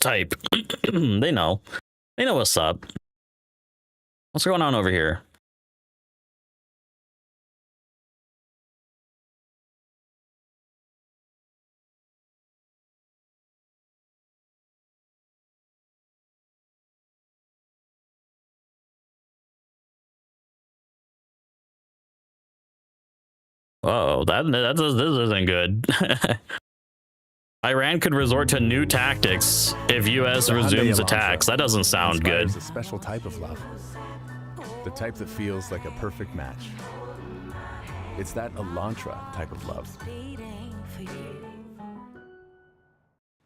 type. They know what's up. What's going on over here? Oh, this isn't good. Iran could resort to new tactics if U.S. resumes attacks. That doesn't sound good. It's a special type of love. The type that feels like a perfect match. It's that Elantra type of love.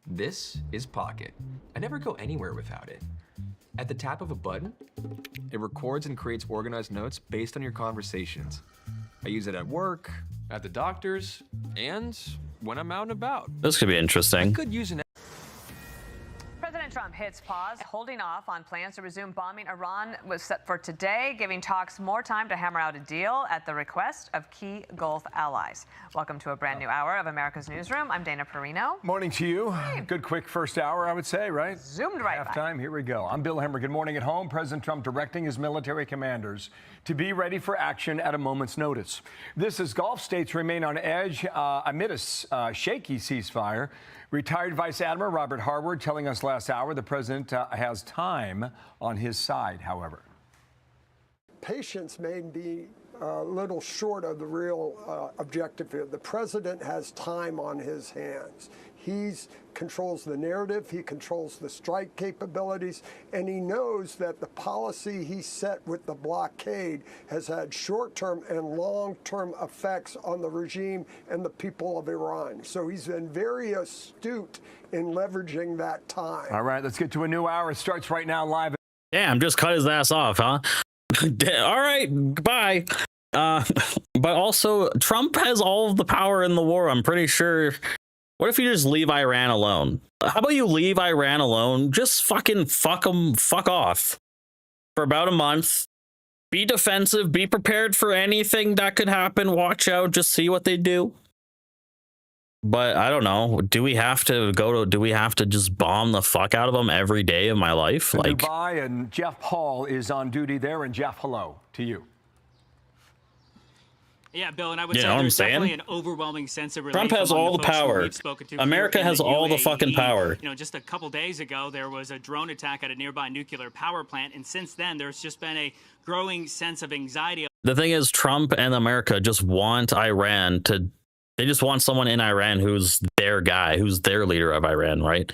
This is Pocket. I never go anywhere without it. At the tap of a button, it records and creates organized notes based on your conversations. I use it at work, at the doctor's, and when I'm out and about. This could be interesting. I could use an President Trump hits pause, holding off on plans to resume bombing Iran was set for today, giving talks more time to hammer out a deal at the request of key Gulf allies. Welcome to a brand new hour of America's Newsroom. I'm Dana Perino. Morning to you. Hey. Good, quick first hour, I would say, right? Zoomed right by. Halftime, here we go. I'm Bill Hemmer. Good morning at home. President Trump directing his military commanders to be ready for action at a moment's notice. This as Gulf states remain on edge amid a shaky ceasefire. Retired Vice Admiral Robert Harward telling us last hour the president has time on his side, however. Patience may be a little short of the real objective here. The president has time on his hands. He controls the narrative, he controls the strike capabilities, and he knows that the policy he set with the blockade has had short-term and long-term effects on the regime and the people of Iran. So he's been very astute in leveraging that time. All right, let's get to a new hour. It starts right now live. Damn, just cut his ass off, huh? All right, goodbye. But also, Trump has all of the power in the war. I'm pretty sure. What if you just leave Iran alone? How about you leave Iran alone? Just fuck off for about a month. Be defensive. Be prepared for anything that could happen. Watch out. Just see what they do. But I don't know. Do we have to just bomb the fuck out of them every day of my life? Dubai, and Jeff Paul is on duty there. And Jeff, hello to you. Yeah, Bill, and I would You say know what I'm there's definitely saying? an overwhelming sense of relief. Trump has among all the folks who power. we've spoken to America here in has all the fucking UAE. power. You know, just a couple days ago, there was a drone attack at a nearby nuclear power plant, and since then, there's just been a growing sense of anxiety. The thing is, Trump and America just want Iran to. They just want someone in Iran who's their guy, who's their leader of Iran, right?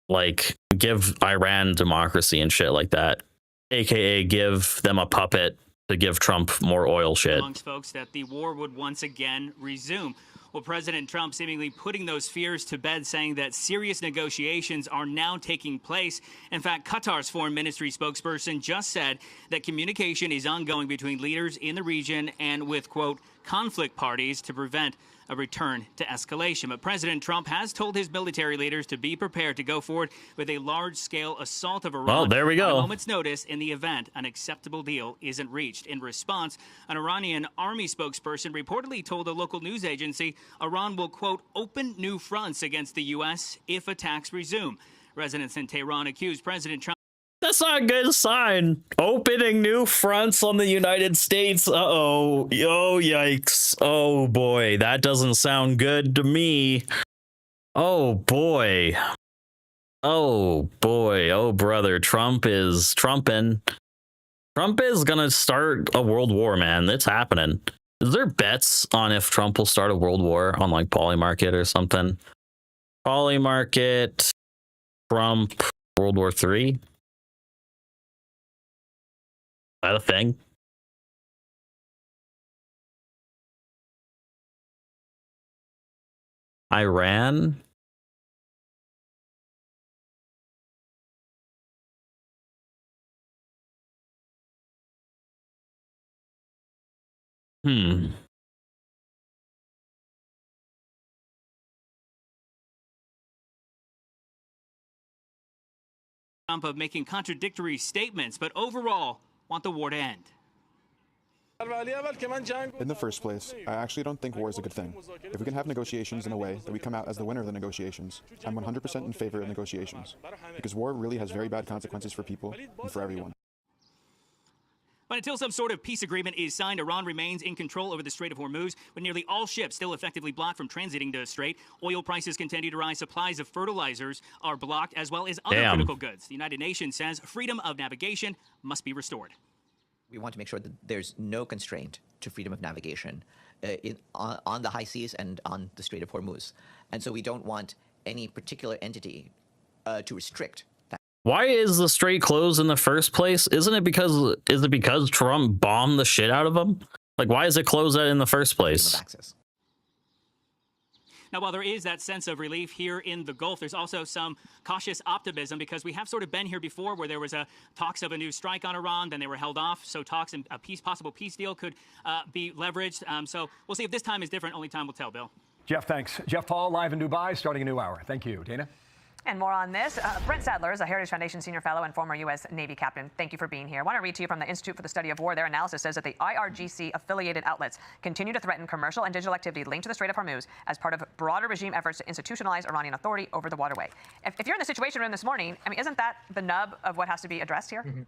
Like, give Iran democracy and shit like that. AKA give them a puppet to give Trump more oil shit. Amongst folks that the war would once again resume. Well, President Trump seemingly putting those fears to bed, saying that serious negotiations are now taking place. In fact, Qatar's foreign ministry spokesperson just said that communication is ongoing between leaders in the region and with, quote, conflict parties to prevent a return to escalation. But President Trump has told his military leaders to be prepared to go forward with a large-scale assault of Iran. Well, there we go. At a moment's notice in the event an acceptable deal isn't reached. In response, an Iranian army spokesperson reportedly told a local news agency Iran will, quote, open new fronts against the U.S. if attacks resume. Residents in Tehran accused President Trump. That's not a good sign. Opening new fronts on the United States. Uh-oh. Oh, yikes. Oh, boy. That doesn't sound good to me. Oh, boy. Oh, boy. Oh, brother. Trump is trumping. Trump is gonna start a world war, man. It's happening. Is there bets on if Trump will start a world war on, like, Polymarket or something? Polymarket, Trump, World War III? Is that a thing? Iran? Trump of making contradictory statements, but overall want the war to end. In the first place, I actually don't think war is a good thing. If we can have negotiations in a way that we come out as the winner of the negotiations, I'm 100% in favor of negotiations. Because war really has very bad consequences for people and for everyone. But until some sort of peace agreement is signed, Iran remains in control over the Strait of Hormuz, with nearly all ships still effectively blocked from transiting the strait. Oil prices continue to rise. Supplies of fertilizers are blocked, as well as other critical goods. The United Nations says freedom of navigation must be restored. We want to make sure that there's no constraint to freedom of navigation on the high seas and on the Strait of Hormuz. And so we don't want any particular entity to restrict that. Why is the strait closed in the first place? Is it because Trump bombed the shit out of them? Like, why is it closed in the first place? Now, while there is that sense of relief here in the Gulf, there's also some cautious optimism because we have sort of been here before where there was talks of a new strike on Iran, then they were held off. So talks and a possible peace deal could be leveraged. So we'll see if this time is different. Only time will tell, Bill. Jeff, thanks. Jeff Paul, live in Dubai, starting a new hour. Thank you. Dana? And more on this. Brent Sadler is a Heritage Foundation senior fellow and former U.S. Navy captain. Thank you for being here. I want to read to you from the Institute for the Study of War. Their analysis says that the IRGC-affiliated outlets continue to threaten commercial and digital activity linked to the Strait of Hormuz as part of broader regime efforts to institutionalize Iranian authority over the waterway. If you're in the Situation Room this morning, I mean, isn't that the nub of what has to be addressed here? Mm-hmm.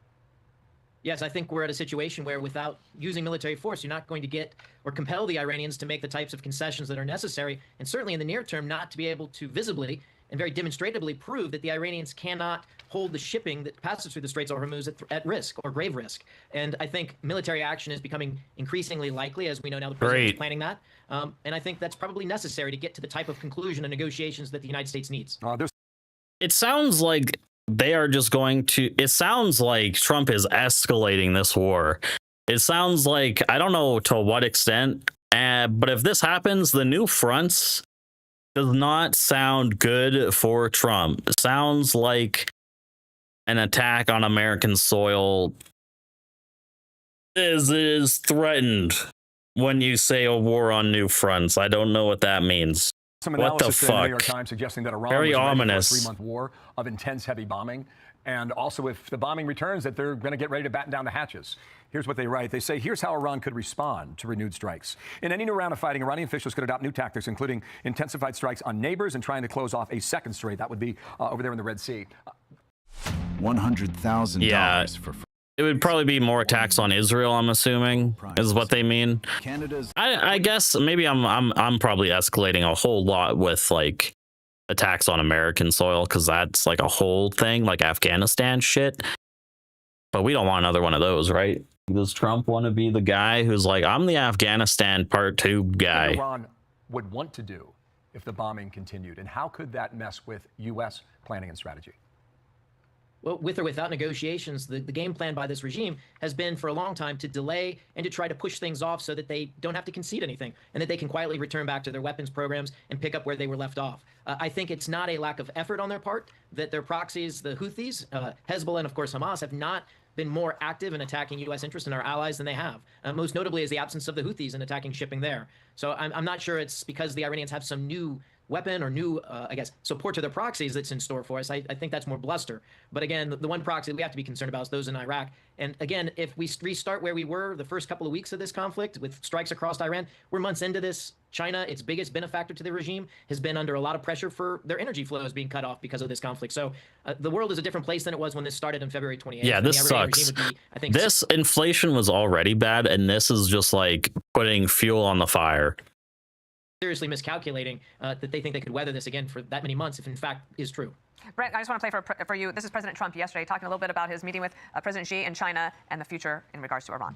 Yes, I think we're at a situation where without using military force, you're not going to get or compel the Iranians to make the types of concessions that are necessary, and certainly in the near term, not to be able to visibly and very demonstratively prove that the Iranians cannot hold the shipping that passes through the Straits of Hormuz at risk or grave risk. And I think military action is becoming increasingly likely, as we know now the president is planning that. And I think that's probably necessary to get to the type of conclusion and negotiations that the United States needs. It sounds like they are just going to... It sounds like Trump is escalating this war. It sounds like, I don't know to what extent, but if this happens, the new fronts does not sound good for Trump. It sounds like an attack on American soil is threatened when you say a war on new fronts. I don't know what that means. Some What the analysis in the New York fuck? Times suggesting that Iran Very was ready ominous. for a 3-month war of intense heavy bombing. And also, if the bombing returns, that they're going to get ready to batten down the hatches. Here's what they write. They say, here's how Iran could respond to renewed strikes. In any new round of fighting, Iranian officials could adopt new tactics, including intensified strikes on neighbors and trying to close off a second strait. That would be over there in the Red Sea. $100,000 for It would probably be more attacks on Israel, I'm assuming, is what they mean. Canada's. I guess maybe I'm probably escalating a whole lot with like attacks on American soil, because that's like a whole thing, like Afghanistan shit. But we don't want another one of those, right? Does Trump want to be the guy who's like, I'm the Afghanistan Part 2 What guy? Iran would want to do if the bombing continued, and how could that mess with U.S. planning and strategy? Well, with or without negotiations, the game plan by this regime has been for a long time to delay and to try to push things off so that they don't have to concede anything and that they can quietly return back to their weapons programs and pick up where they were left off. I think it's not a lack of effort on their part that their proxies, the Houthis, Hezbollah, and of course Hamas, have not been more active in attacking U.S. interests and our allies than they have. Most notably is the absence of the Houthis in attacking shipping there. So I'm not sure it's because the Iranians have some new weapon or new, I guess, support to their proxies that's in store for us. I think that's more bluster. But again, the one proxy that we have to be concerned about is those in Iraq. And again, if we restart where we were the first couple of weeks of this conflict with strikes across Iran, we're months into this. China, its biggest benefactor to the regime, has been under a lot of pressure for their energy flows being cut off because of this conflict. So the world is a different place than it was when this started on February 28th. Yeah, this sucks. This inflation was already bad, and this is just like putting fuel on the fire. Seriously miscalculating that they think they could weather this again for that many months, if in fact is true. Brent, I just want to play for you. This is President Trump yesterday talking a little bit about his meeting with President Xi in China and the future in regards to Iran.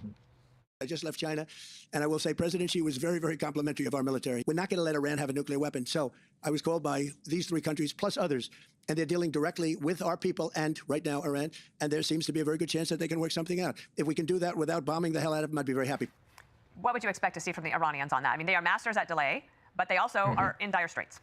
I just left China, and I will say President Xi was very, very complimentary of our military. We're not going to let Iran have a nuclear weapon. So I was called by these 3 countries, plus others, and they're dealing directly with our people and, right now, Iran. And there seems to be a very good chance that they can work something out. If we can do that without bombing the hell out of them, I'd be very happy. What would you expect to see from the Iranians on that? I mean, they are masters at delay, but they also are in dire straits.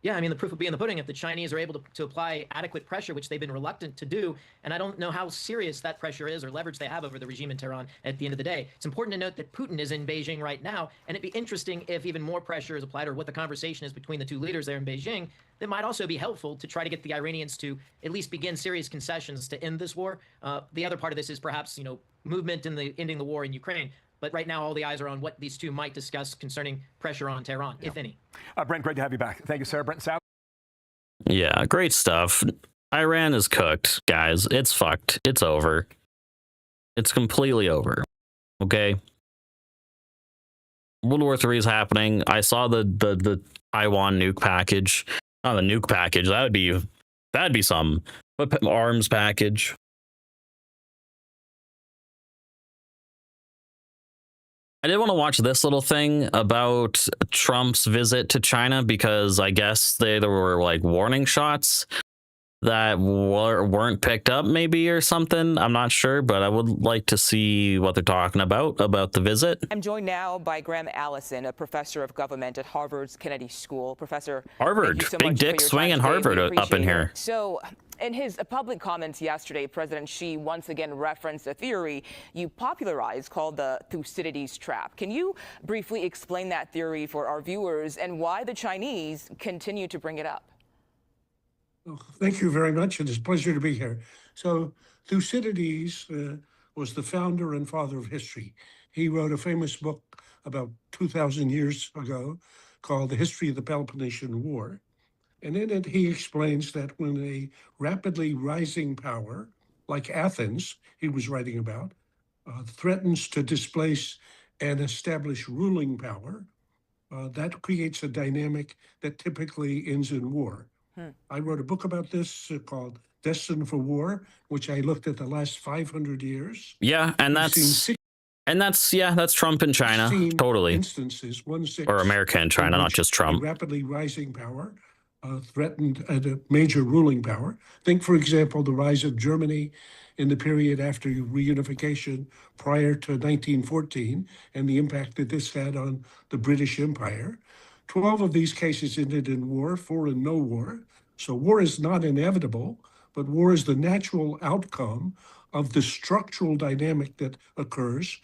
Yeah, I mean, the proof will be in the pudding if the Chinese are able to apply adequate pressure, which they've been reluctant to do. And I don't know how serious that pressure is or leverage they have over the regime in Tehran at the end of the day. It's important to note that Putin is in Beijing right now, and it'd be interesting if even more pressure is applied or what the conversation is between the 2 leaders there in Beijing. That might also be helpful to try to get the Iranians to at least begin serious concessions to end this war. The other part of this is perhaps, movement in the ending the war in Ukraine. But right now, all the eyes are on what these 2 might discuss concerning pressure on Tehran, if any. Brent, great to have you back. Thank you, Sarah. Brent Sapp. Yeah, great stuff. Iran is cooked, guys. It's fucked. It's over. It's completely over. Okay? World War III is happening. I saw the Taiwan nuke package. Not the nuke package. That'd be some. But arms package. I did want to watch this little thing about Trump's visit to China because I guess there were like warning shots that weren't picked up maybe or something. I'm not sure, but I would like to see what they're talking about the visit. I'm joined now by Graham Allison, a professor of government at Harvard's Kennedy School. Professor, Harvard, so big dick swinging Harvard up in here. So in his public comments yesterday, President Xi once again referenced a theory you popularized called the Thucydides trap. Can you briefly explain that theory for our viewers and why the Chinese continue to bring it up? Thank you very much. It is a pleasure to be here. So Thucydides was the founder and father of history. He wrote a famous book about 2,000 years ago called The History of the Peloponnesian War. And in it, he explains that when a rapidly rising power, like Athens, he was writing about, threatens to displace and establish ruling power, that creates a dynamic that typically ends in war. I wrote a book about this called Destined for War, which I looked at the last 500 years. Yeah, and that's Trump in China, totally. Instances, 1/6, or America in China, not just Trump. Rapidly rising power threatened a major ruling power. Think, for example, the rise of Germany in the period after reunification prior to 1914 and the impact that this had on the British Empire. 12 of these cases ended in war, 4 in no war. So war is not inevitable, but war is the natural outcome of the structural dynamic that occurs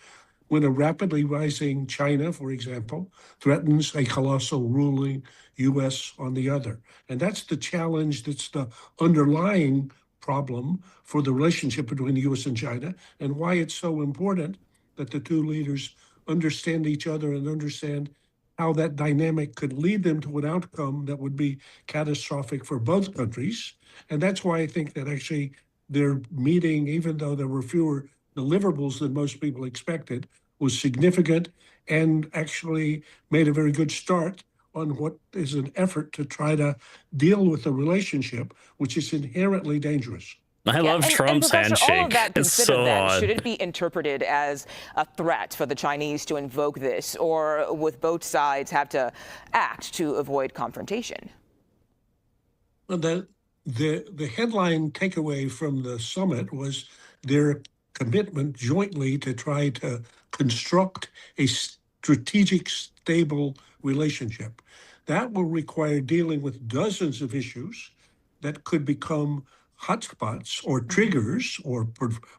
when a rapidly rising China, for example, threatens a colossal ruling U.S. on the other. And that's the challenge, that's the underlying problem for the relationship between the U.S. and China, and why it's so important that the two leaders understand each other and understand how that dynamic could lead them to an outcome that would be catastrophic for both countries. And that's why I think that actually their meeting, even though there were fewer deliverables than most people expected, was significant and actually made a very good start on what is an effort to try to deal with a relationship which is inherently dangerous. I love Trump's Professor, all of handshake. that It's considered, so then, odd. should it be interpreted as a threat for the Chinese to invoke this, or would both sides have to act to avoid confrontation? Well, the headline takeaway from the summit was their commitment jointly to try to construct a strategic, stable relationship. That will require dealing with dozens of issues that could become hotspots or triggers or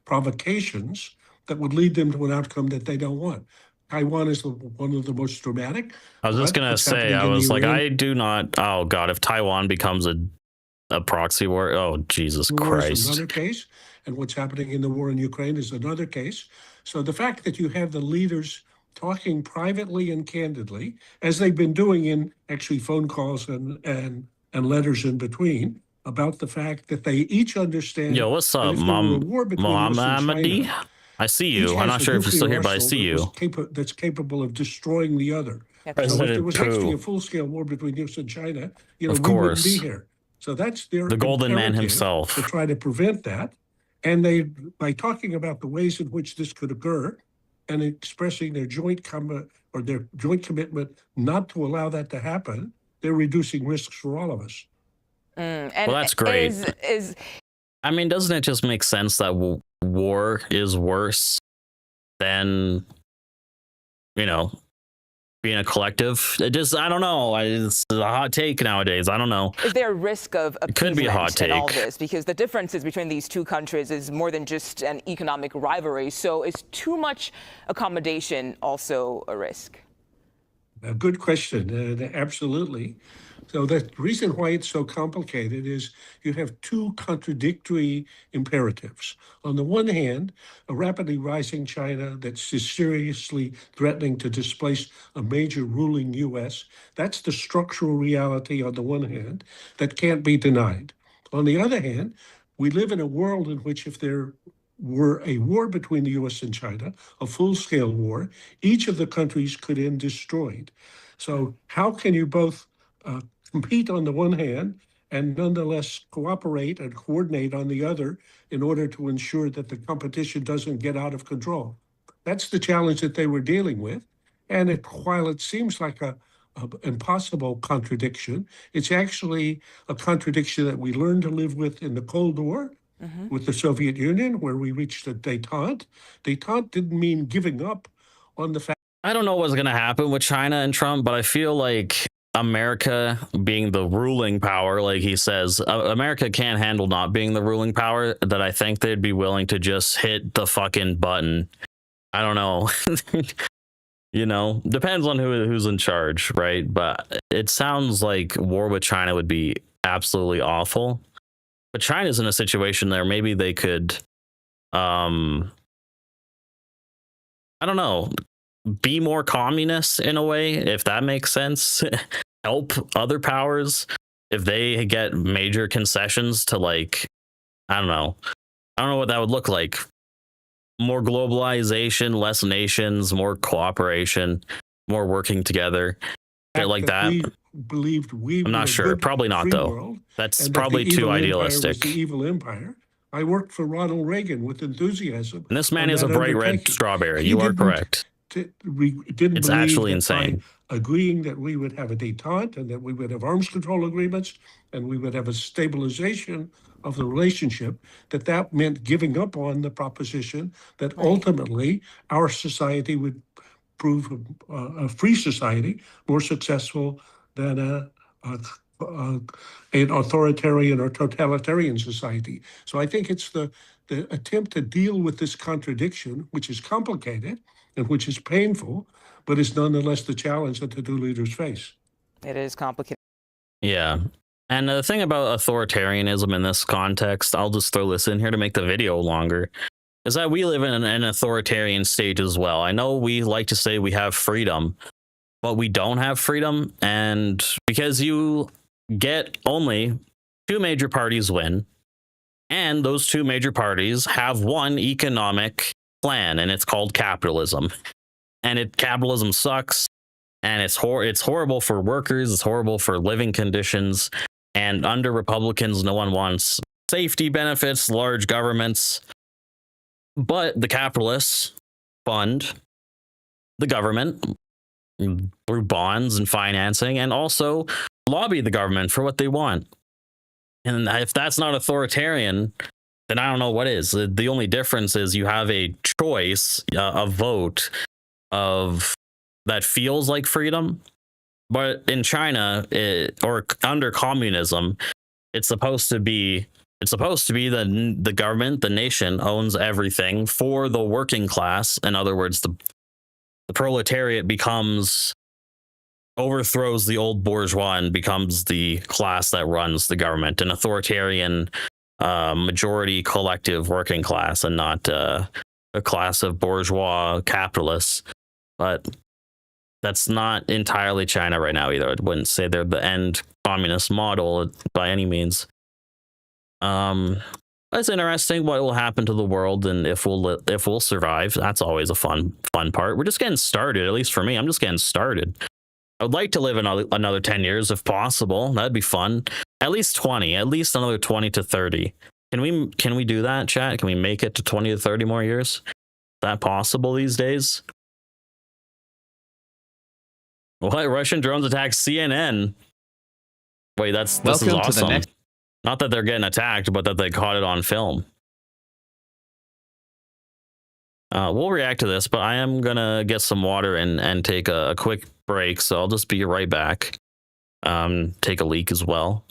provocations that would lead them to an outcome that they don't want. Taiwan is one of the most dramatic. I was just but gonna what's say, happening I in was like, Iran I do not. Oh God, if Taiwan becomes a proxy war, oh Jesus war is Christ! another case, and what's happening in the war in Ukraine is another case. So the fact that you have the leaders talking privately and candidly, as they've been doing in actually phone calls and letters in between, about the fact that they each understand. Yo, what's that up, if there were a Mom? war between US and Mohammadi? China, I see each you. I'm has not a sure if you're still nuclear here, but I arsenal see you. that's capable of destroying the other. So if there President was actually a Pooh. full-scale war between US and China, you know, Of we wouldn't be course. here. So that's their The Golden Man imperative himself. to try to prevent that. And they, by talking about the ways in which this could occur and expressing their joint commitment not to allow that to happen, they're reducing risks for all of us. And Well, that's great. Is I mean, doesn't it just make sense that war is worse than, you know, being a collective? It just, I don't know. It's a hot take nowadays. I don't know. Is there a risk of It could be a hot appeasement in all take. this? Because the differences between these two countries is more than just an economic rivalry. So is too much accommodation also a risk? A good question, absolutely. So the reason why it's so complicated is you have two contradictory imperatives. On the one hand, a rapidly rising China that's seriously threatening to displace a major ruling U.S. That's the structural reality on the one hand that can't be denied. On the other hand, we live in a world in which if there were a war between the U.S. and China, a full-scale war, each of the countries could end destroyed. So how can you both compete on the one hand and nonetheless cooperate and coordinate on the other in order to ensure that the competition doesn't get out of control? That's the challenge that they were dealing with. And while it seems like a impossible contradiction, it's actually a contradiction that we learned to live with in the Cold War with the Soviet Union, where we reached a détente. Détente didn't mean giving up on the fact. I don't know what's going to happen with China and Trump, but I feel like America being the ruling power, like he says, America can't handle not being the ruling power, that I think they'd be willing to just hit the fucking button. I don't know. You know, depends on who's in charge, right? But it sounds like war with China would be absolutely awful. But China's in a situation there, maybe they could, I don't know, be more communist in a way, if that makes sense. Help other powers if they get major concessions to, like, I don't know what that would look like. More globalization, less nations, more cooperation, more working together, shit like that. We believed we I'm were not a sure. good Probably not, free though. world, That's and that probably the too evil empire idealistic. was the evil empire. I worked for Ronald Reagan with enthusiasm. And this man on is a that bright red undertaking. strawberry. He You are didn't correct. We didn't It's believe actually that insane. by agreeing that we would have a détente and that we would have arms control agreements and we would have a stabilization of the relationship, that meant giving up on the proposition that ultimately our society would prove a free society more successful than an authoritarian or totalitarian society. So I think it's the the attempt to deal with this contradiction, which is complicated and which is painful, but is nonetheless the challenge that the two leaders face. It is complicated. Yeah. And the thing about authoritarianism in this context, I'll just throw this in here to make the video longer, is that we live in an authoritarian state as well. I know we like to say we have freedom, but we don't have freedom. And because you get only two major parties win, and those two major parties have one economic plan, and it's called capitalism. And capitalism sucks, and it's horrible for workers, it's horrible for living conditions. And under Republicans, no one wants safety benefits, large governments. But the capitalists fund the government through bonds and financing, and also lobby the government for what they want. And if that's not authoritarian, then I don't know what is. The only difference is you have a choice, a vote that feels like freedom. But in China, or under communism, it's supposed to be the government, the nation owns everything for the working class. In other words, the proletariat overthrows the old bourgeois and becomes the class that runs the government, an authoritarian majority collective working class, and not a class of bourgeois capitalists. But that's not entirely China right now either. I wouldn't say they're the end communist model by any means. It's interesting what will happen to the world and if we'll survive. That's always a fun part. We're just getting started. At least for me, I'm just getting started. I would like to live another 10 years if possible. That'd be fun. At least 20. At least another 20 to 30. Can we do that, chat? Can we make it to 20 to 30 more years? Is that possible these days? What? Russian drones attack CNN? Wait, this is awesome. Not that they're getting attacked, but that they caught it on film. We'll react to this, but I am gonna get some water and take a quick break, so I'll just be right back. Take a leak as well.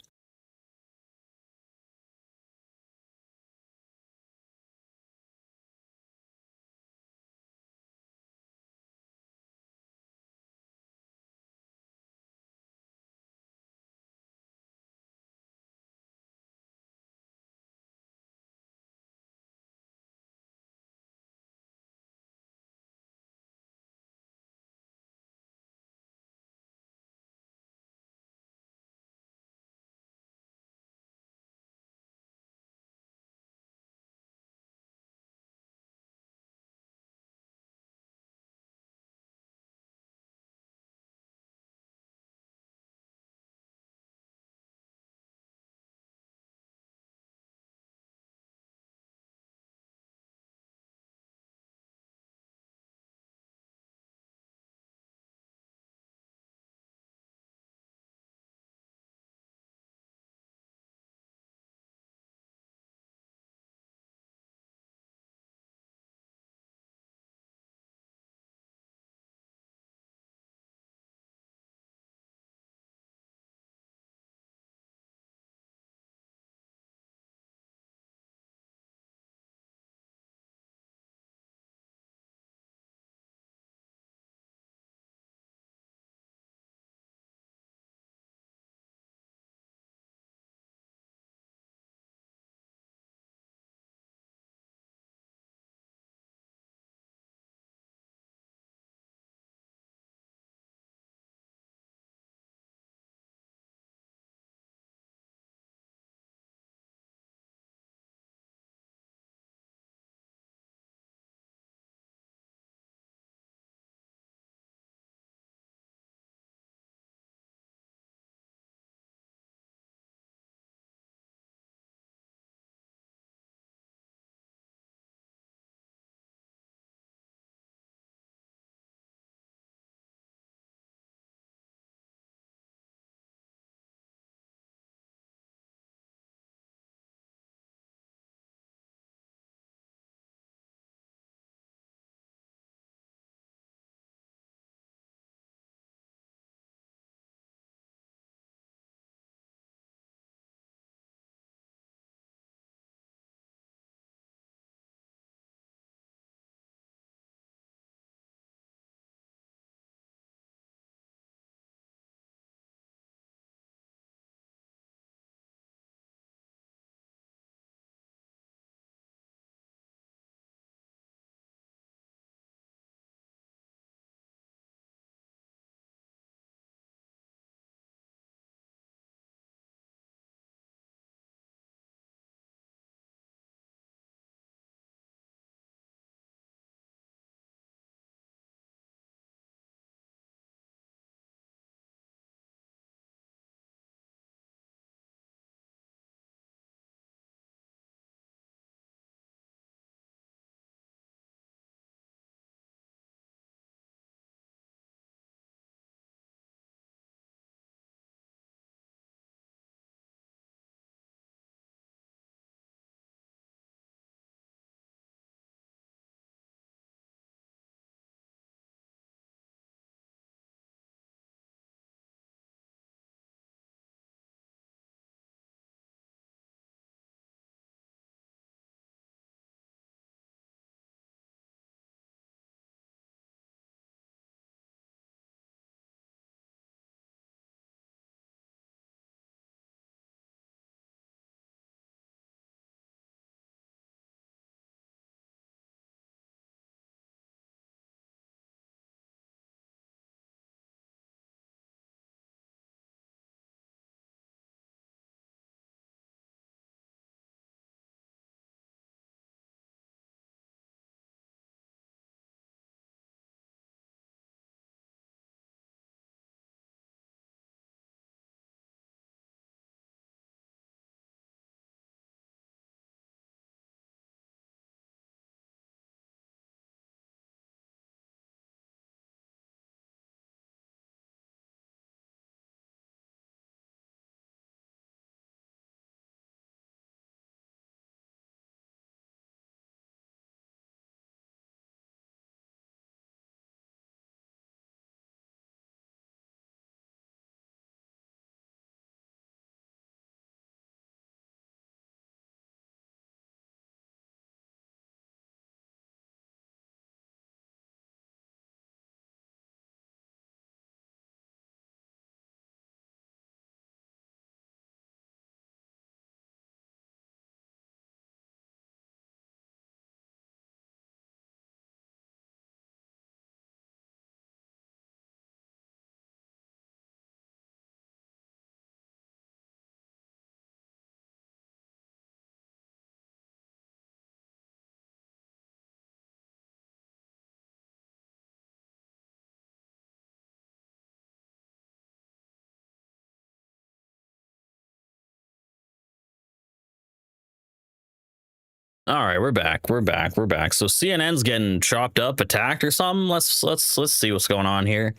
All right, we're back. We're back. We're back. So CNN's getting chopped up, attacked or something. Let's see what's going on here.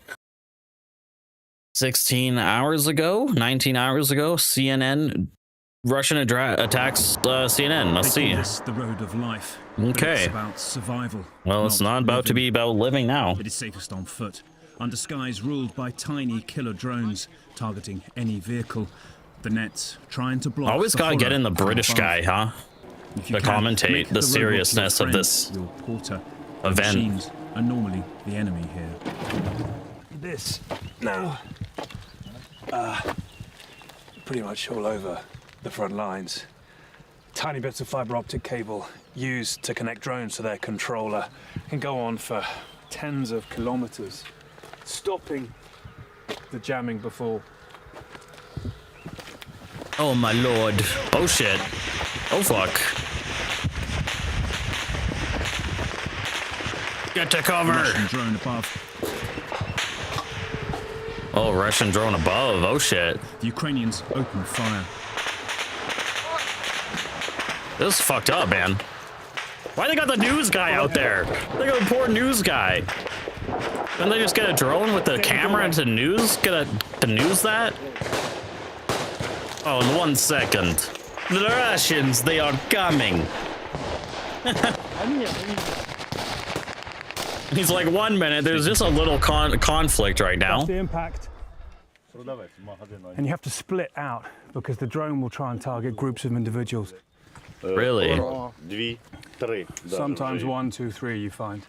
16 hours ago, 19 hours ago, CNN, Russian attacks CNN. Let's see. This the road of life. Okay. It's about survival. Well, it's not about to be about living now. It is safest on foot, under skies ruled by tiny killer drones targeting any vehicle. The nets trying to block. Always gotta get in the British guy, huh? To commentate the seriousness of this event. Machines are normally the enemy here. This now, pretty much all over the front lines. Tiny bits of fiber optic cable used to connect drones to their controller can go on for tens of kilometers, stopping the jamming before. Oh my lord. Oh shit. Oh fuck. Get to cover. Russian drone above. Oh, Russian drone above. Oh shit. The Ukrainians open fire. This is fucked up, man. Why they got the news guy out there? They got a poor news guy. Then they just get a drone with the camera to news? To news that? Oh, in 1 second. The Russians, they are coming. He's like, 1 minute, there's just a little conflict right now. That's the impact. And you have to split out because the drone will try and target groups of individuals. Really? Sometimes 1, 2, 3 you find.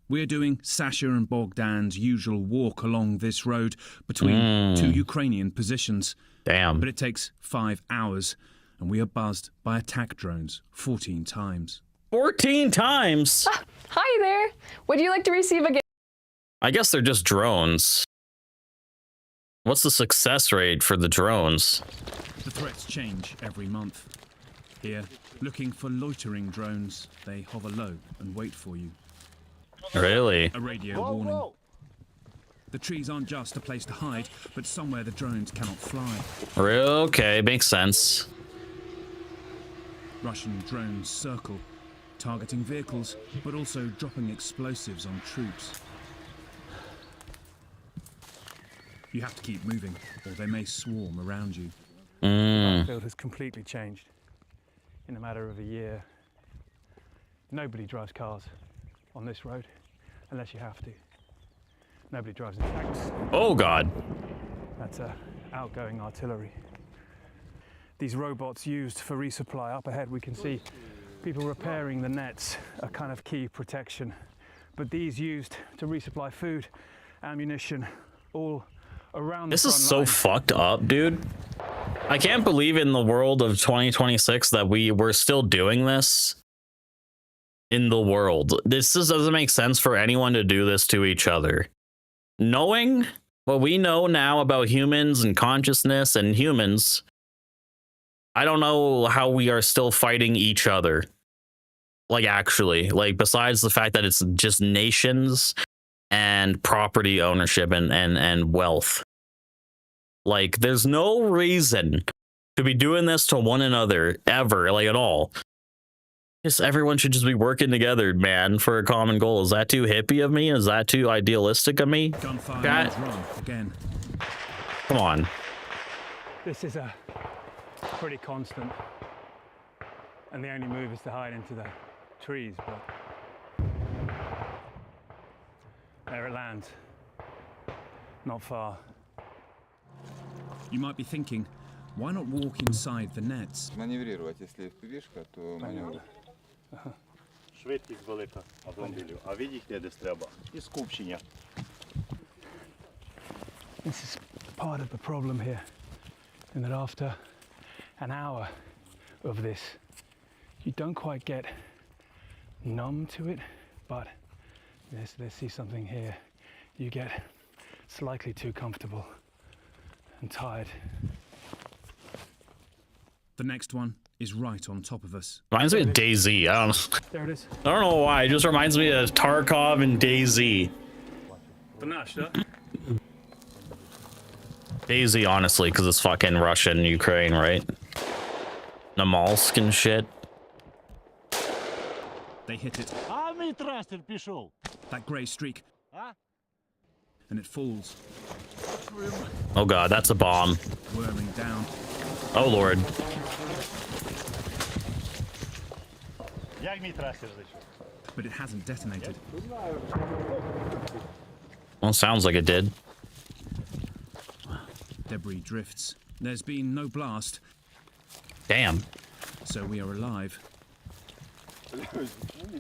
We're doing Sasha and Bogdan's usual walk along this road between two Ukrainian positions. Damn. But it takes 5 hours, and we are buzzed by attack drones 14 times. 14 times? Hi there. Would you like to receive a gift? I guess they're just drones. What's the success rate for the drones? The threats change every month. Here, looking for loitering drones, they hover low and wait for you. Really? A radio warning. The trees aren't just a place to hide, but somewhere the drones cannot fly. Okay, makes sense. Russian drones circle, targeting vehicles, but also dropping explosives on troops. You have to keep moving, or they may swarm around you. The battlefield has completely changed in a matter of a year. Nobody drives cars on this road unless you have to. Nobody drives in tanks. Oh God. That's outgoing artillery. These robots used for resupply. Up ahead we can see people repairing the nets, a kind of key protection. But these used to resupply food, ammunition, all around the This is front so line. fucked up, dude. I can't believe in the world of 2026 that we're still doing this in the world. This just doesn't make sense for anyone to do this to each other. Knowing what we know now about humans and consciousness and humans, I don't know how we are still fighting each other. Like, actually, like, besides the fact that it's just nations and property ownership and wealth. Like, there's no reason to be doing this to one another ever, like, at all. Just everyone should just be working together, man, for a common goal. Is that too hippie of me? Is that too idealistic of me? Gunfire That- and run again. Come on. This is a pretty constant, and the only move is to hide into the trees, but there it lands, not far. You might be thinking, why not walk inside the nets? Маневрировать, если FPV-шка, то маневр. Швидкість велика автомобілів. А видите, де треба? І скупчення. This is part of the problem here, in that after an hour of this, you don't quite get numb to it, but let's see something here. You get slightly too comfortable and tired. The next one is right on top of us. Reminds me of DayZ. There it is. I don't know why. It just reminds me of Tarkov and DayZ. DayZ, honestly, because it's fucking Russia and Ukraine, right? Namalsk and shit. They hit it. That grey streak. And it falls. Oh god, that's a bomb. Whirling down. Oh lord. But it hasn't detonated. Well, sounds like it did. Debris drifts. There's been no blast. Damn. So we are alive.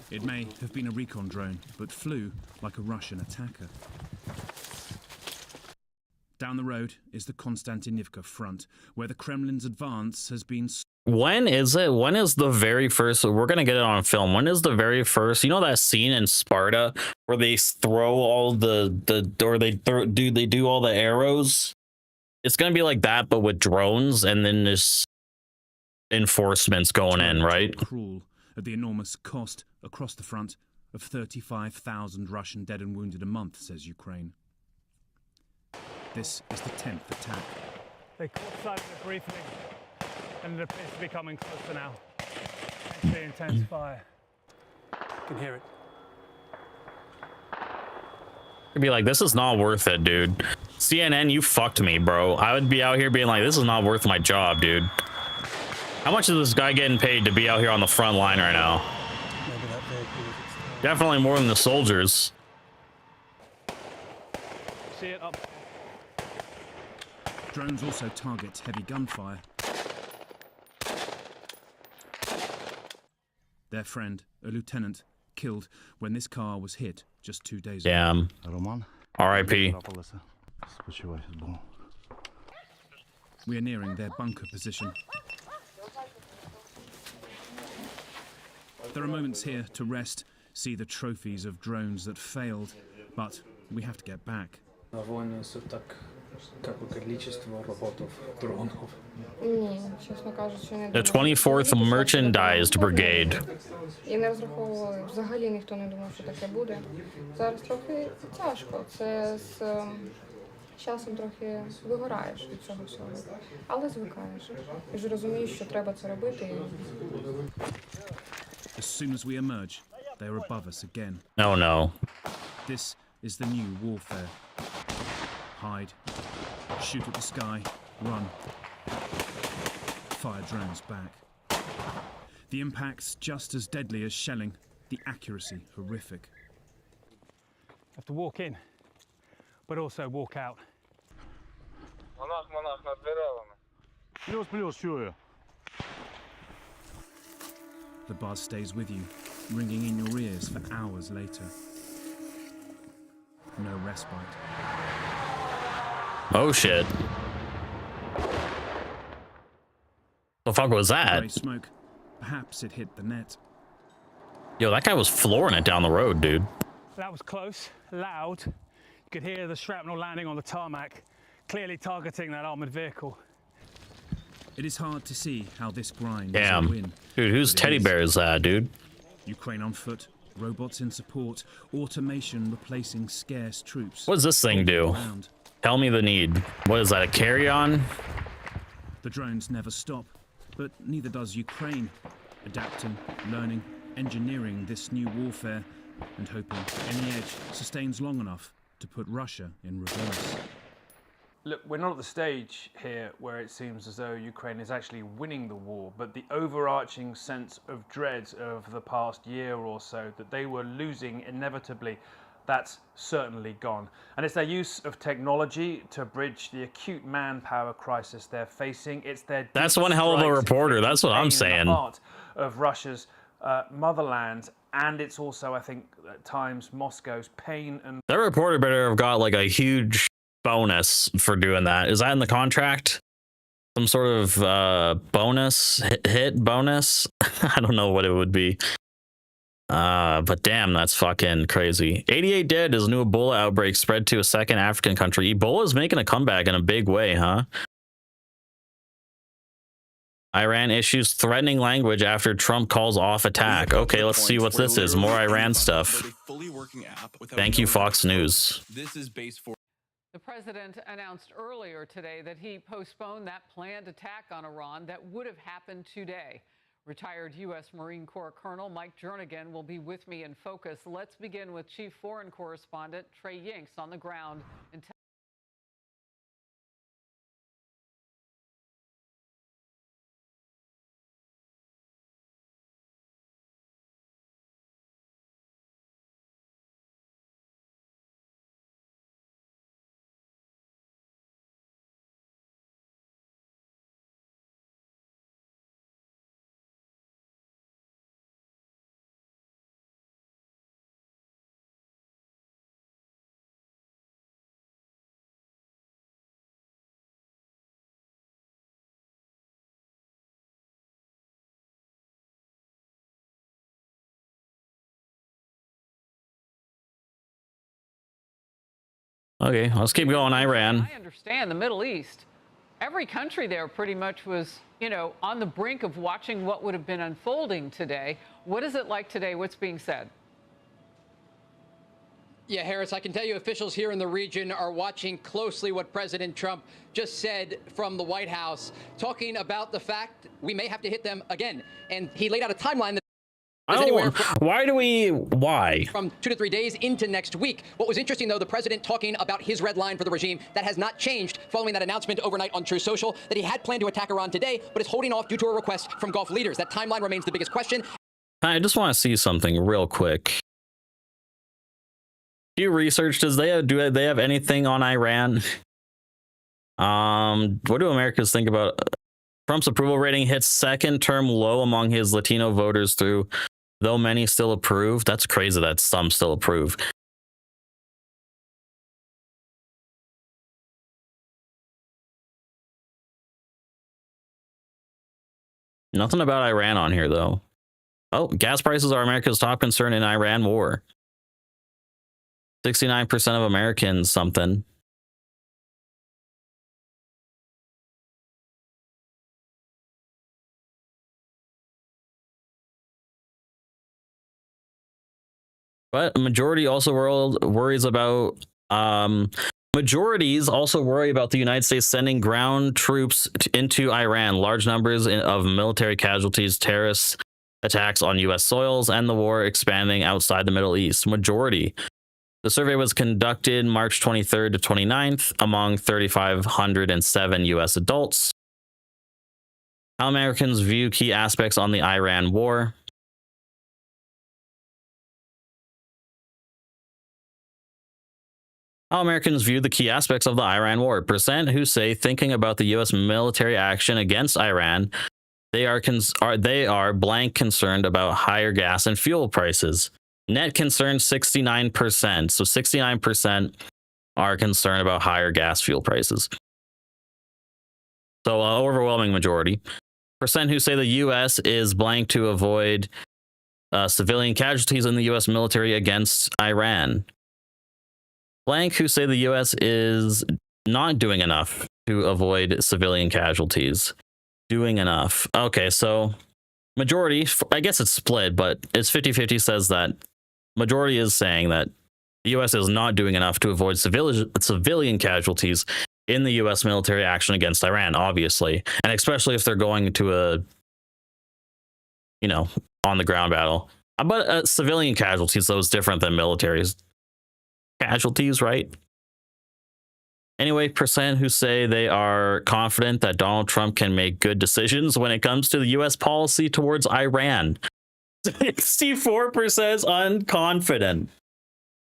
It may have been a recon drone, but flew like a Russian attacker. Down the road is the Konstantinivka front, where the Kremlin's advance has been... When is it? When is the very first... We're going to get it on film. When is the very first... You know that scene in Sparta where they throw all they do all the arrows? It's going to be like that, but with drones, and then there's enforcements going in, right? Cruel at the enormous cost across the front of 35,000 Russian dead and wounded a month, says Ukraine. This is the 10th attack. They caught sight of it briefly, and it appears to be coming closer now. Actually, intense fire. You can hear it. I'd be like, this is not worth it, dude. CNN, you fucked me, bro. I would be out here being like, this is not worth my job, dude. How much is this guy getting paid to be out here on the front line right now? Definitely more than the soldiers. See it up. Drones also target heavy gunfire. Their friend, a lieutenant, killed when this car was hit just 2 days ago. Damn. R.I.P. We are nearing their bunker position. There are moments here to rest, see the trophies of drones that failed, but we have to get back. The 24th Merchandised Brigade. І не розраховували, взагалі ніхто не думав, що таке буде. Зараз трохи тяжко, це з часом трохи вигораєш від цього всього, але звикаєш. І вже розумієш, що треба це робити. As soon as we emerge, they are above us again. Oh no. This is the new warfare. Hide, shoot at the sky, run. Fire drones back. The impact's just as deadly as shelling, the accuracy horrific. Have to walk in, but also walk out. Монах над деревами. Плюс, чую. The buzz stays with you, ringing in your ears for hours later. No respite. Oh shit. The fuck was that? Grey smoke. Perhaps it hit the net. Yo, that guy was flooring it down the road, dude. That was close, loud. You could hear the shrapnel landing on the tarmac, clearly targeting that armored vehicle. It is hard to see how this grind Damn. is a win. Dude, whose teddy bear is that, dude? Ukraine on foot, robots in support, automation replacing scarce troops. What does this thing do? Tell me the need. What is that, a carry-on? The drones never stop, but neither does Ukraine. Adapting, learning, engineering this new warfare, and hoping any edge sustains long enough to put Russia in reverse. Look, we're not at the stage here where it seems as though Ukraine is actually winning the war, but the overarching sense of dread of the past year or so that they were losing inevitably, that's certainly gone. And it's their use of technology to bridge the acute manpower crisis they're facing. It's their That's one hell of a reporter. That's what I'm saying. Part of Russia's motherland, and it's also, I think, at times Moscow's pain and. That reporter better have got like a huge bonus for doing that. Is that in the contract? Some sort of bonus hit bonus? I don't know what it would be. But damn, that's fucking crazy. 88 dead as new Ebola outbreak spread to a second African country. Ebola is making a comeback in a big way, huh? Iran issues threatening language after Trump calls off attack. Okay, let's see what this is. More Iran stuff. Thank you, Fox News. This is base for. The president announced earlier today that he postponed that planned attack on Iran that would have happened today. Retired U.S. Marine Corps Colonel Mike Jernigan will be with me in focus. Let's begin with Chief Foreign Correspondent Trey Yingst on the ground in Okay, let's keep going. Iran. I understand the Middle East. Every country there pretty much was, on the brink of watching what would have been unfolding today. What is it like today? What's being said? Yeah, Harris, I can tell you officials here in the region are watching closely what President Trump just said from the White House, talking about the fact we may have to hit them again. And he laid out a timeline that Why? from 2 to 3 days into next week. What was interesting, though, the president talking about his red line for the regime that has not changed following that announcement overnight on Truth Social that he had planned to attack Iran today, but is holding off due to a request from Gulf leaders. That timeline remains the biggest question. I just want to see something real quick. Do you research? Do they have anything on Iran? What do Americans think about Trump's approval rating hits second term low among his Latino voters through, though many still approve? That's crazy that some still approve. Nothing about Iran on here, though. Oh, gas prices are America's top concern in Iran war. 69% of Americans something. But majority also worries about majorities also worry about the United States sending ground troops into Iran, large numbers of military casualties, terrorist attacks on U.S. soils, and the war expanding outside the Middle East. Majority. The survey was conducted March 23rd to 29th among 3,507 U.S. adults. How Americans view key aspects on the Iran war. How Americans view the key aspects of the Iran war. Percent who say thinking about the U.S. military action against Iran, they are blank concerned about higher gas and fuel prices. Net concern 69%. So 69% are concerned about higher gas fuel prices. So overwhelming majority. Percent who say the U.S. is blank to avoid civilian casualties in the U.S. military against Iran. Blank who say the U.S. is not doing enough to avoid civilian casualties. Doing enough. Okay, so majority, I guess it's split, but it's 50-50 says that majority is saying that the U.S. is not doing enough to avoid civilian casualties in the U.S. military action against Iran, obviously. And especially if they're going to a, on the ground battle. But civilian casualties, though, is different than military casualties, right? Anyway, percent who say they are confident that Donald Trump can make good decisions when it comes to the U.S. policy towards Iran. 64% is unconfident.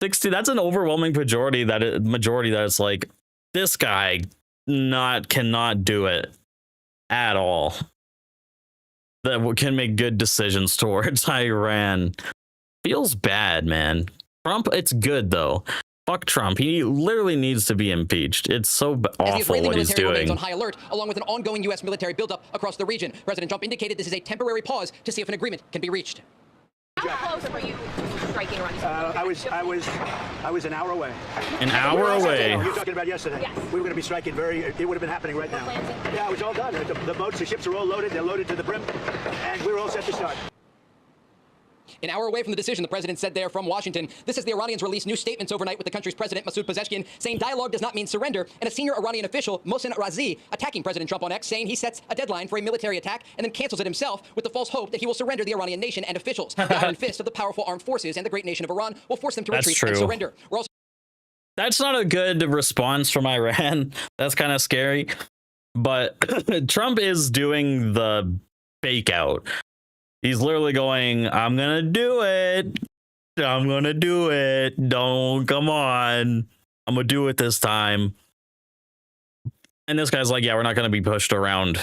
60. That's an overwhelming majority that it's like this guy cannot do it at all. That can make good decisions towards Iran. Feels bad, man. Trump, it's good though. Fuck Trump. He literally needs to be impeached. It's so awful what he's doing. Remains on high alert, along with an ongoing U.S. military buildup across the region. President Trump indicated this is a temporary pause to see if an agreement can be reached. How close were you striking Iran? I was an hour away. An hour away. You're talking about yesterday. Yes. We were going to be striking it would have been happening right now. Yeah, it was all done. The boats, the ships are all loaded. They're loaded to the brim, and we're all set to start. An hour away from the decision, the president said there from Washington. This as the Iranians released new statements overnight with the country's president, Masoud Pezeshkian, saying dialogue does not mean surrender, and a senior Iranian official, Mohsen Razi, attacking President Trump on X, saying he sets a deadline for a military attack and then cancels it himself with the false hope that he will surrender the Iranian nation and officials. The iron fist of the powerful armed forces and the great nation of Iran will force them to That's retreat and true. surrender. We're also That's not a good response from Iran. That's kind of scary. But Trump is doing the fake out. He's literally going, I'm going to do it. I'm going to do it. Don't, come on. I'm going to do it this time. And this guy's like, yeah, we're not going to be pushed around.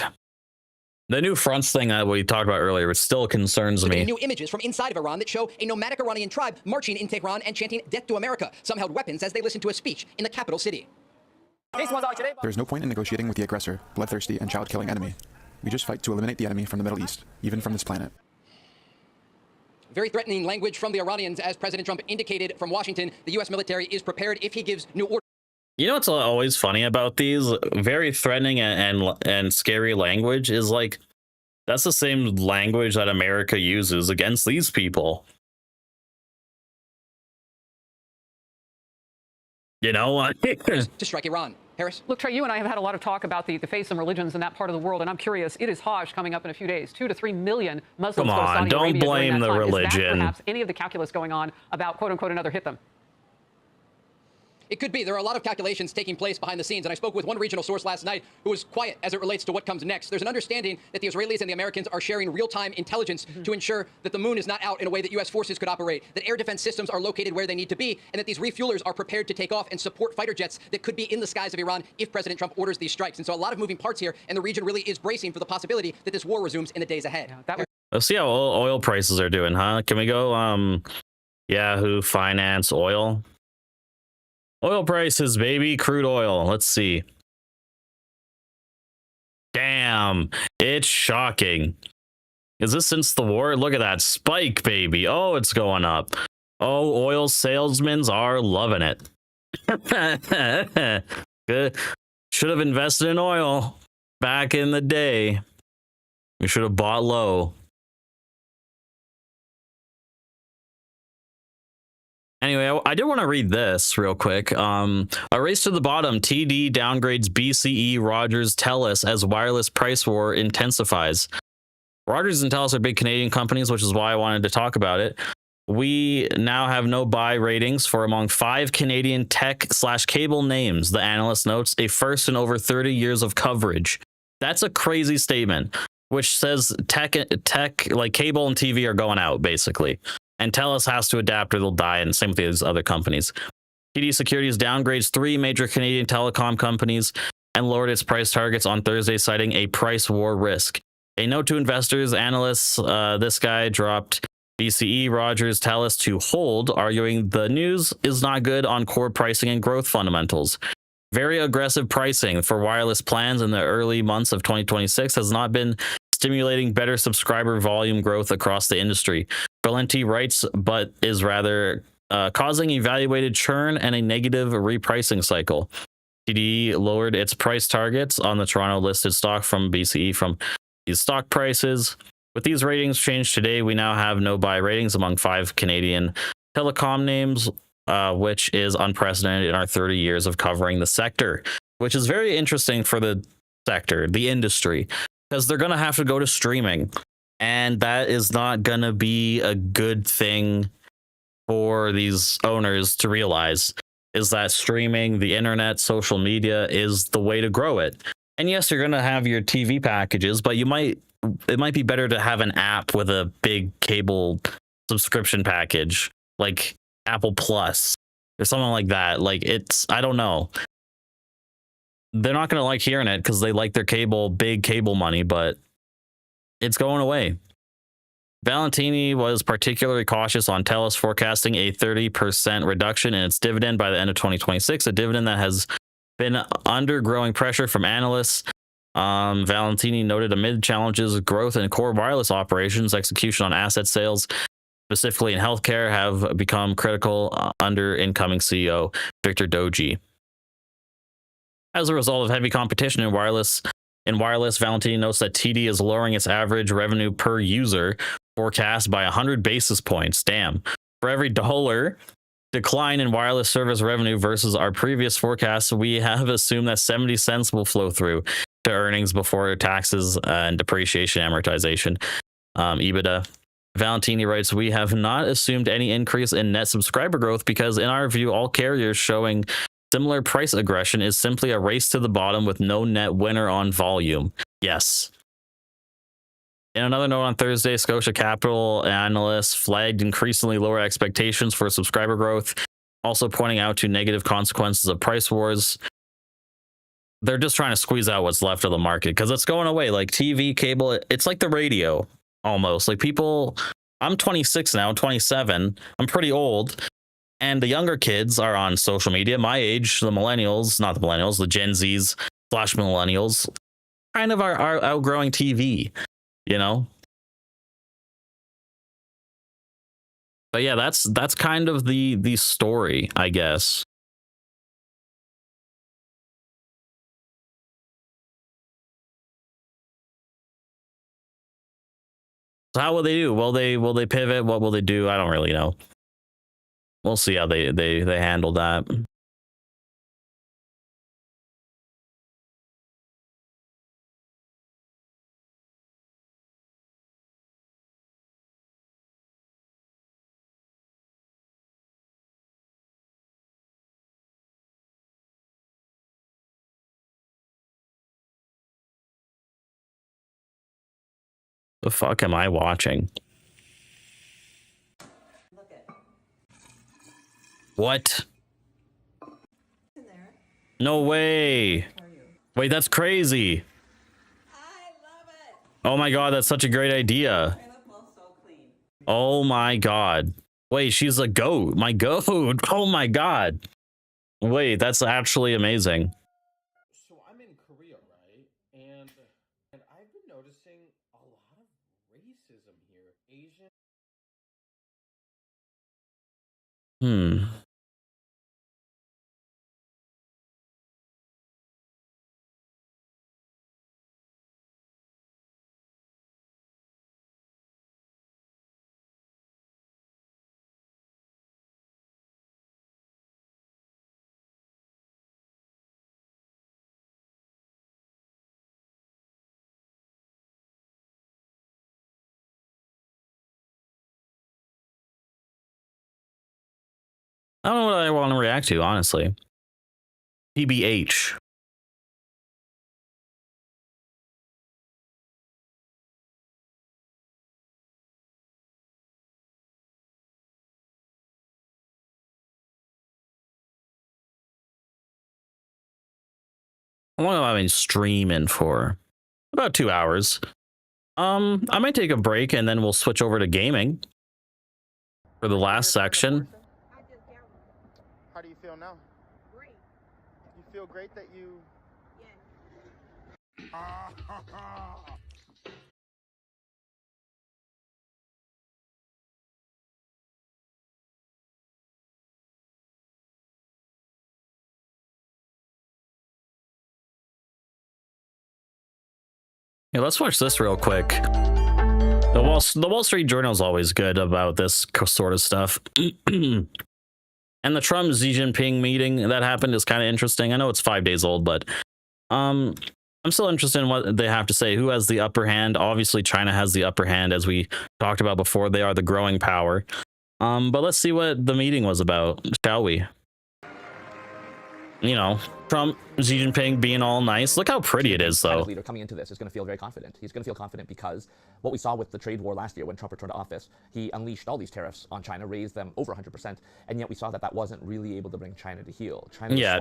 The new fronts thing that we talked about earlier, it still concerns me. new images from inside of Iran that show a nomadic Iranian tribe marching in Tehran and chanting death to America. Some held weapons as they listened to a speech in the capital city. There's no point in negotiating with the aggressor, bloodthirsty and child-killing enemy. We just fight to eliminate the enemy from the Middle East, even from this planet. Very threatening language from the Iranians as President Trump indicated from Washington. The U.S. military is prepared if he gives new orders. You know what's always funny about these? Very threatening and scary language is like, that's the same language that America uses against these people. You know? To strike Iran. Harris? Look, Trey, you and I have had a lot of talk about the faiths and religions in that part of the world, and I'm curious, it is Hajj coming up in a few days. 2 to 3 million Muslims Come go to on, Saudi don't Arabia during blame that the time. Is religion. that perhaps any of the calculus going on about, quote-unquote, another hit them? It could be. There are a lot of calculations taking place behind the scenes, and I spoke with one regional source last night who was quiet as it relates to what comes next. There's an understanding that the Israelis and the Americans are sharing real-time intelligence to ensure that the moon is not out in a way that U.S. forces could operate, that air defense systems are located where they need to be, and that these refuelers are prepared to take off and support fighter jets that could be in the skies of Iran if President Trump orders these strikes. And so a lot of moving parts here, and the region really is bracing for the possibility that this war resumes in the days ahead. Let's see how oil prices are doing, huh? Can we go Yahoo Finance oil? Oil prices, baby. Crude oil. Let's see. Damn, it's shocking. Is this since the war? Look at that spike, baby. Oh, it's going up. Oh, oil salesmen are loving it. Good. Should have invested in oil back in the day. We should have bought low. Anyway, I did want to read this real quick. A race to the bottom. TD downgrades BCE, Rogers, TELUS as wireless price war intensifies. Rogers and TELUS are big Canadian companies, which is why I wanted to talk about it. We now have no buy ratings for among 5 Canadian tech/cable names, the analyst notes, a first in over 30 years of coverage. That's a crazy statement, which says tech like cable and TV are going out, basically. And TELUS has to adapt or they'll die, and same with these other companies. TD Securities downgrades 3 major Canadian telecom companies and lowered its price targets on Thursday, citing a price war risk. A note to investors, analysts, this guy dropped BCE, Rogers, TELUS to hold, arguing the news is not good on core pricing and growth fundamentals. Very aggressive pricing for wireless plans in the early months of 2026 has not been stimulating better subscriber volume growth across the industry. Valenti writes, but is rather causing evaluated churn and a negative repricing cycle. TD lowered its price targets on the Toronto listed stock from BCE from these stock prices. With these ratings changed today, we now have no buy ratings among 5 Canadian telecom names, which is unprecedented in our 30 years of covering the sector, which is very interesting for the sector, the industry, because they're going to have to go to streaming. And that is not going to be a good thing for these owners to realize, is that streaming, the internet, social media is the way to grow it. And yes, you're going to have your TV packages, but it might be better to have an app with a big cable subscription package, like Apple Plus or something like that. Like, I don't know. They're not going to like hearing it because they like their big cable money, but it's going away. Valentini was particularly cautious on TELUS forecasting a 30% reduction in its dividend by the end of 2026, a dividend that has been under growing pressure from analysts. Valentini noted amid challenges, growth in core wireless operations, execution on asset sales, specifically in healthcare, have become critical under incoming CEO Victor Doji. As a result of heavy competition in wireless, Valentini notes that TD is lowering its average revenue per user forecast by 100 basis points. Damn. For every dollar decline in wireless service revenue versus our previous forecast, we have assumed that 70 cents will flow through to earnings before taxes and depreciation amortization. EBITDA. Valentini writes, we have not assumed any increase in net subscriber growth because in our view, all carriers showing similar price aggression is simply a race to the bottom with no net winner on volume. Yes. In another note on Thursday, Scotia Capital analysts flagged increasingly lower expectations for subscriber growth, also pointing out to negative consequences of price wars. They're just trying to squeeze out what's left of the market because it's going away. Like TV, cable, it's like the radio almost. Like people, I'm 26 now, 27. I'm pretty old. And the younger kids are on social media. My age, the millennials, not the millennials, the Gen Zs / millennials, kind of are outgrowing TV, you know? But yeah, that's kind of the story, I guess. So how will they do? Will they pivot? What will they do? I don't really know. We'll see how they handle that. The fuck am I watching? What? No way. Wait, that's crazy. Oh my god, that's such a great idea. Oh my god. Wait, she's a goat. My goat. Oh my god. Wait, that's actually amazing. So I'm in Korea, right? And I've been noticing a lot of racism here. Asian. I don't know what I want to react to, honestly. TBH. How long have I been streaming for? About 2 hours. I might take a break and then we'll switch over to gaming for the last section. How do you feel now? Great. You feel great that you... Yeah, let's watch this real quick. The Wall Street Journal is always good about this sort of stuff. And the Trump Xi Jinping meeting that happened is kind of interesting. I know it's 5 days old, but I'm still interested in what they have to say. Who has the upper hand? Obviously, China has the upper hand, as we talked about before. They are the growing power. But let's see what the meeting was about, shall we? You know, Trump, Xi Jinping being all nice. Look how pretty it is, though. Leader coming into this is going to feel very confident. He's going to feel confident because what we saw with the trade war last year when Trump returned to office, he unleashed all these tariffs on China, raised them over 100%, and yet we saw that that wasn't really able to bring China to heel.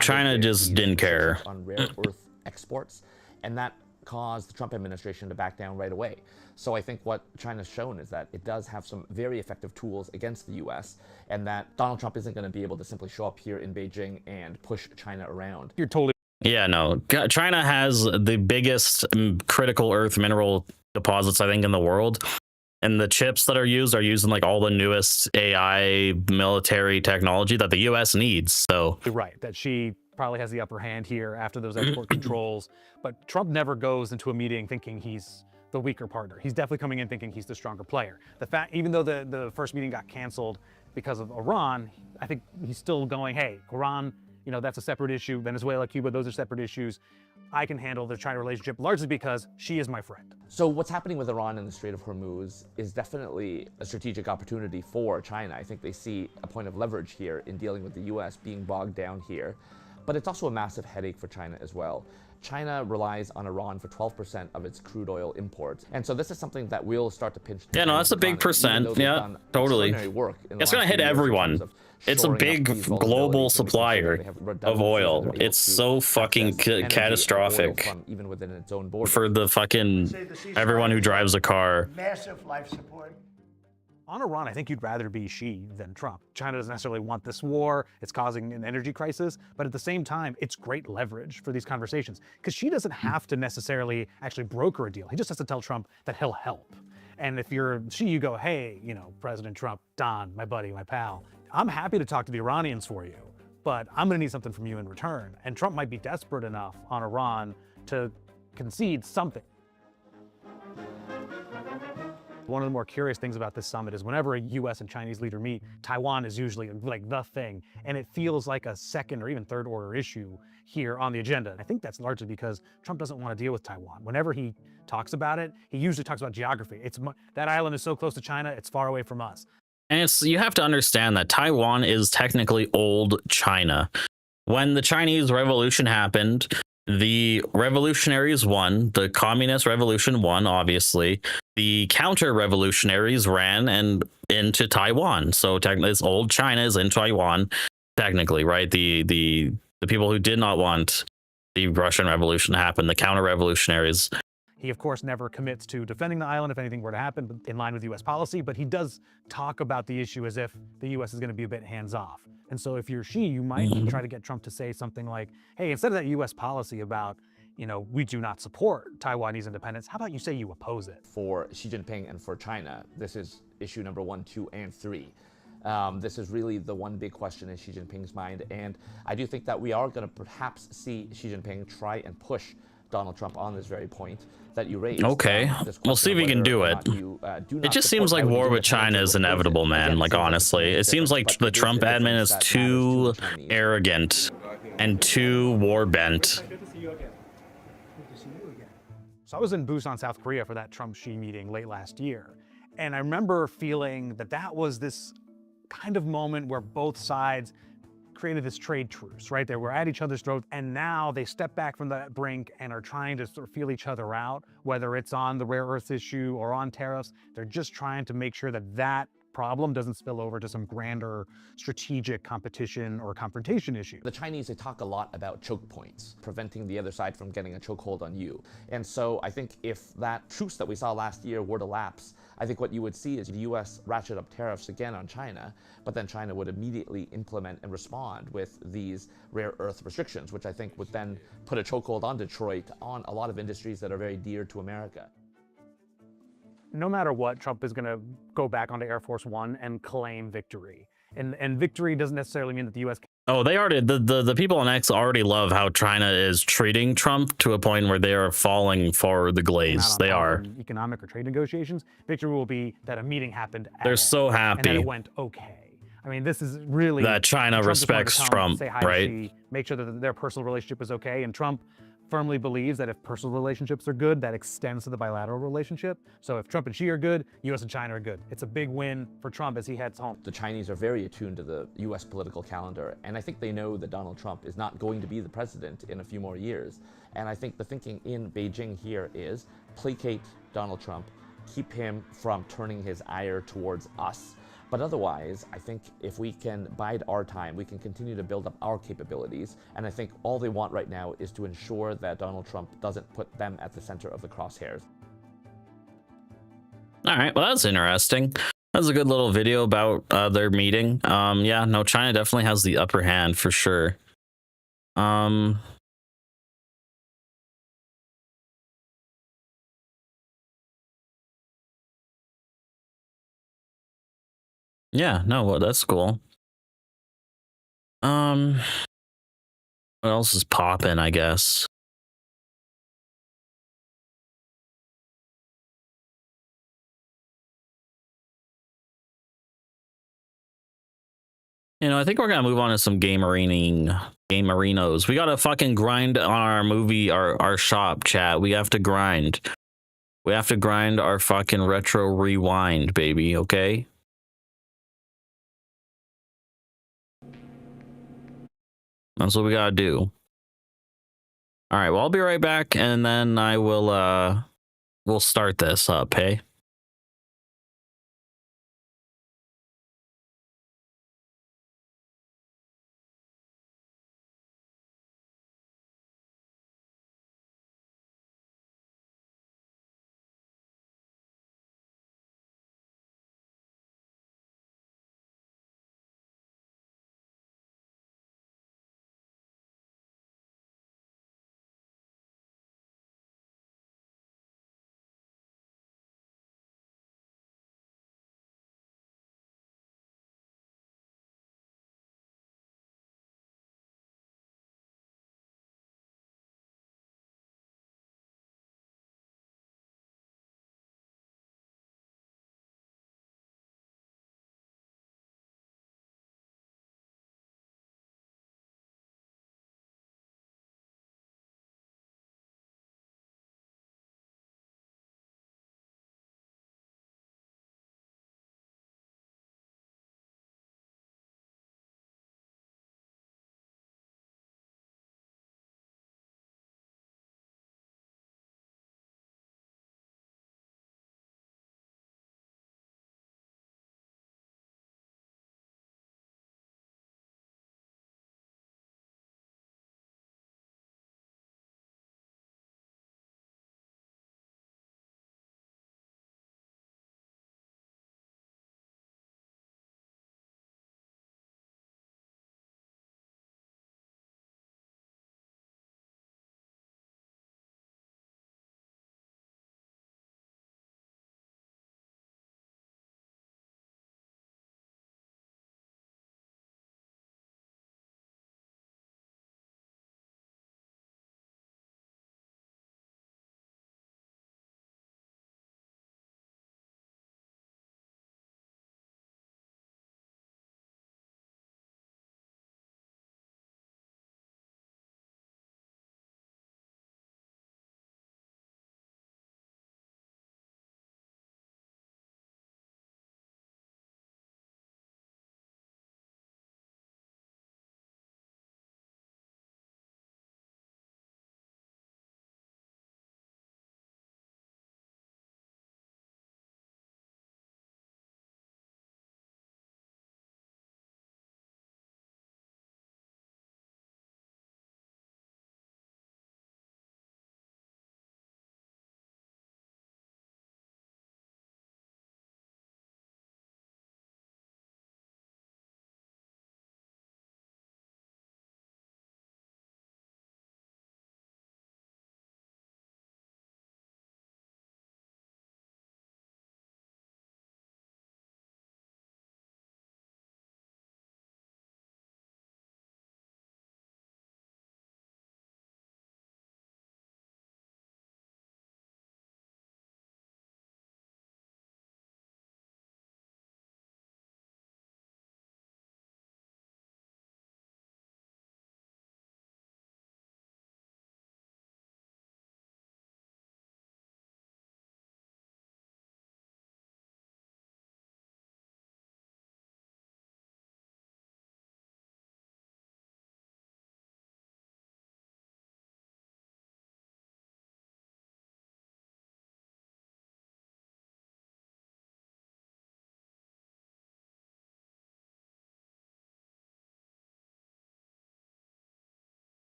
China just didn't care. On rare earth exports, and that caused the Trump administration to back down right away. So I think what China's shown is that it does have some very effective tools against the U.S., and that Donald Trump isn't going to be able to simply show up here in Beijing and push China around. You're totally... Yeah, no. China has the biggest critical earth mineral deposits, I think, in the world. And the chips that are using like all the newest AI military technology that the U.S. needs. So Right, that she probably has the upper hand here after those export controls. But Trump never goes into a meeting thinking he's the weaker partner. He's definitely coming in thinking he's the stronger player. The fact, even though the first meeting got canceled because of Iran, I think he's still going, hey, Iran, you know, that's a separate issue. Venezuela, Cuba, those are separate issues. I can handle the China relationship largely because she is my friend. So what's happening with Iran in the Strait of Hormuz is definitely a strategic opportunity for China. I think they see a point of leverage here in dealing with the US being bogged down here. But it's also a massive headache for China as well. China relies on Iran for 12% of its crude oil imports. And so this is something that will start to pinch. Yeah, no, that's a big percent. Yeah, totally. It's going to hit everyone. It's a big global supplier of oil. It's so fucking catastrophic even within its own borders. for the fucking everyone who drives a car. Massive life support. On Iran, I think you'd rather be Xi than Trump. China doesn't necessarily want this war. It's causing an energy crisis. But at the same time, it's great leverage for these conversations because Xi doesn't have to necessarily actually broker a deal. He just has to tell Trump that he'll help. And if you're Xi, you go, hey, you know, President Trump, Don, my buddy, my pal, I'm happy to talk to the Iranians for you, but I'm going to need something from you in return. And Trump might be desperate enough on Iran to concede something. One of the more curious things about this summit is whenever a US and Chinese leader meet, Taiwan is usually like the thing, and it feels like a second or even third order issue here on the agenda. And I think that's largely because Trump doesn't want to deal with Taiwan. Whenever he talks about it, he usually talks about geography. That island is so close to China, it's far away from us. And you have to understand that Taiwan is technically old China. When the Chinese Revolution happened, the revolutionaries won, the communist revolution won, obviously. The counter-revolutionaries ran into Taiwan. So technically, it's old China is in Taiwan, technically, right? The people who did not want the Russian Revolution to happen, the counter-revolutionaries. He, of course, never commits to defending the island if anything were to happen in line with U.S. policy, but he does talk about the issue as if the U.S. is going to be a bit hands-off. And so if you're Xi, you might try to get Trump to say something like, hey, instead of that U.S. policy about, you know, we do not support Taiwanese independence, how about you say you oppose it? For Xi Jinping and for China, this is issue number 1, 2, and 3. This is really the one big question in Xi Jinping's mind. And I do think that we are going to perhaps see Xi Jinping try and push Donald Trump on this very point that you raised. Okay, we'll see if he can do it. It just seems like war with China is inevitable, man. Like, honestly, it seems like the Trump admin is too arrogant and too war-bent. So I was in Busan, South Korea for that Trump-Xi meeting late last year. And I remember feeling that that was this kind of moment where both sides created this trade truce, right? They were at each other's throats, and now they step back from that brink and are trying to sort of feel each other out, whether it's on the rare earth issue or on tariffs. They're just trying to make sure that that problem doesn't spill over to some grander strategic competition or confrontation issue. The Chinese, they talk a lot about choke points, preventing the other side from getting a chokehold on you. And so I think if that truce that we saw last year were to lapse, I think what you would see is the U.S. ratchet up tariffs again on China, but then China would immediately implement and respond with these rare earth restrictions, which I think would then put a chokehold on Detroit, on a lot of industries that are very dear to America. No matter what, Trump is going to go back onto Air Force One and claim victory. And victory doesn't necessarily mean that the U.S. Oh, they already, the people on X already love how China is treating Trump to a point where they are falling for the glaze. They are. Economic or trade negotiations. Victory will be that a meeting happened. They're so happy. And that it went okay. I mean, this is really that China respects Trump, right? Make sure that their personal relationship is okay. And Trump firmly believes that if personal relationships are good, that extends to the bilateral relationship. So if Trump and Xi are good, U.S. and China are good. It's a big win for Trump as he heads home. The Chinese are very attuned to the U.S. political calendar, and I think they know that Donald Trump is not going to be the president in a few more years. And I think the thinking in Beijing here is placate Donald Trump, keep him from turning his ire towards us. But otherwise, I think if we can bide our time, we can continue to build up our capabilities. And I think all they want right now is to ensure that Donald Trump doesn't put them at the center of the crosshairs. All right, well, that's interesting. That's a good little video about their meeting. Yeah, no, China definitely has the upper hand for sure. Yeah, no, well, that's cool. What else is popping, I guess? You know, I think we're gonna move on to some game arenos. We gotta fucking grind on our movie, our shop, chat. We have to grind. We have to grind our fucking retro rewind, baby, okay? That's what we gotta do. All right, well, I'll be right back, and then I will we'll start this up, hey?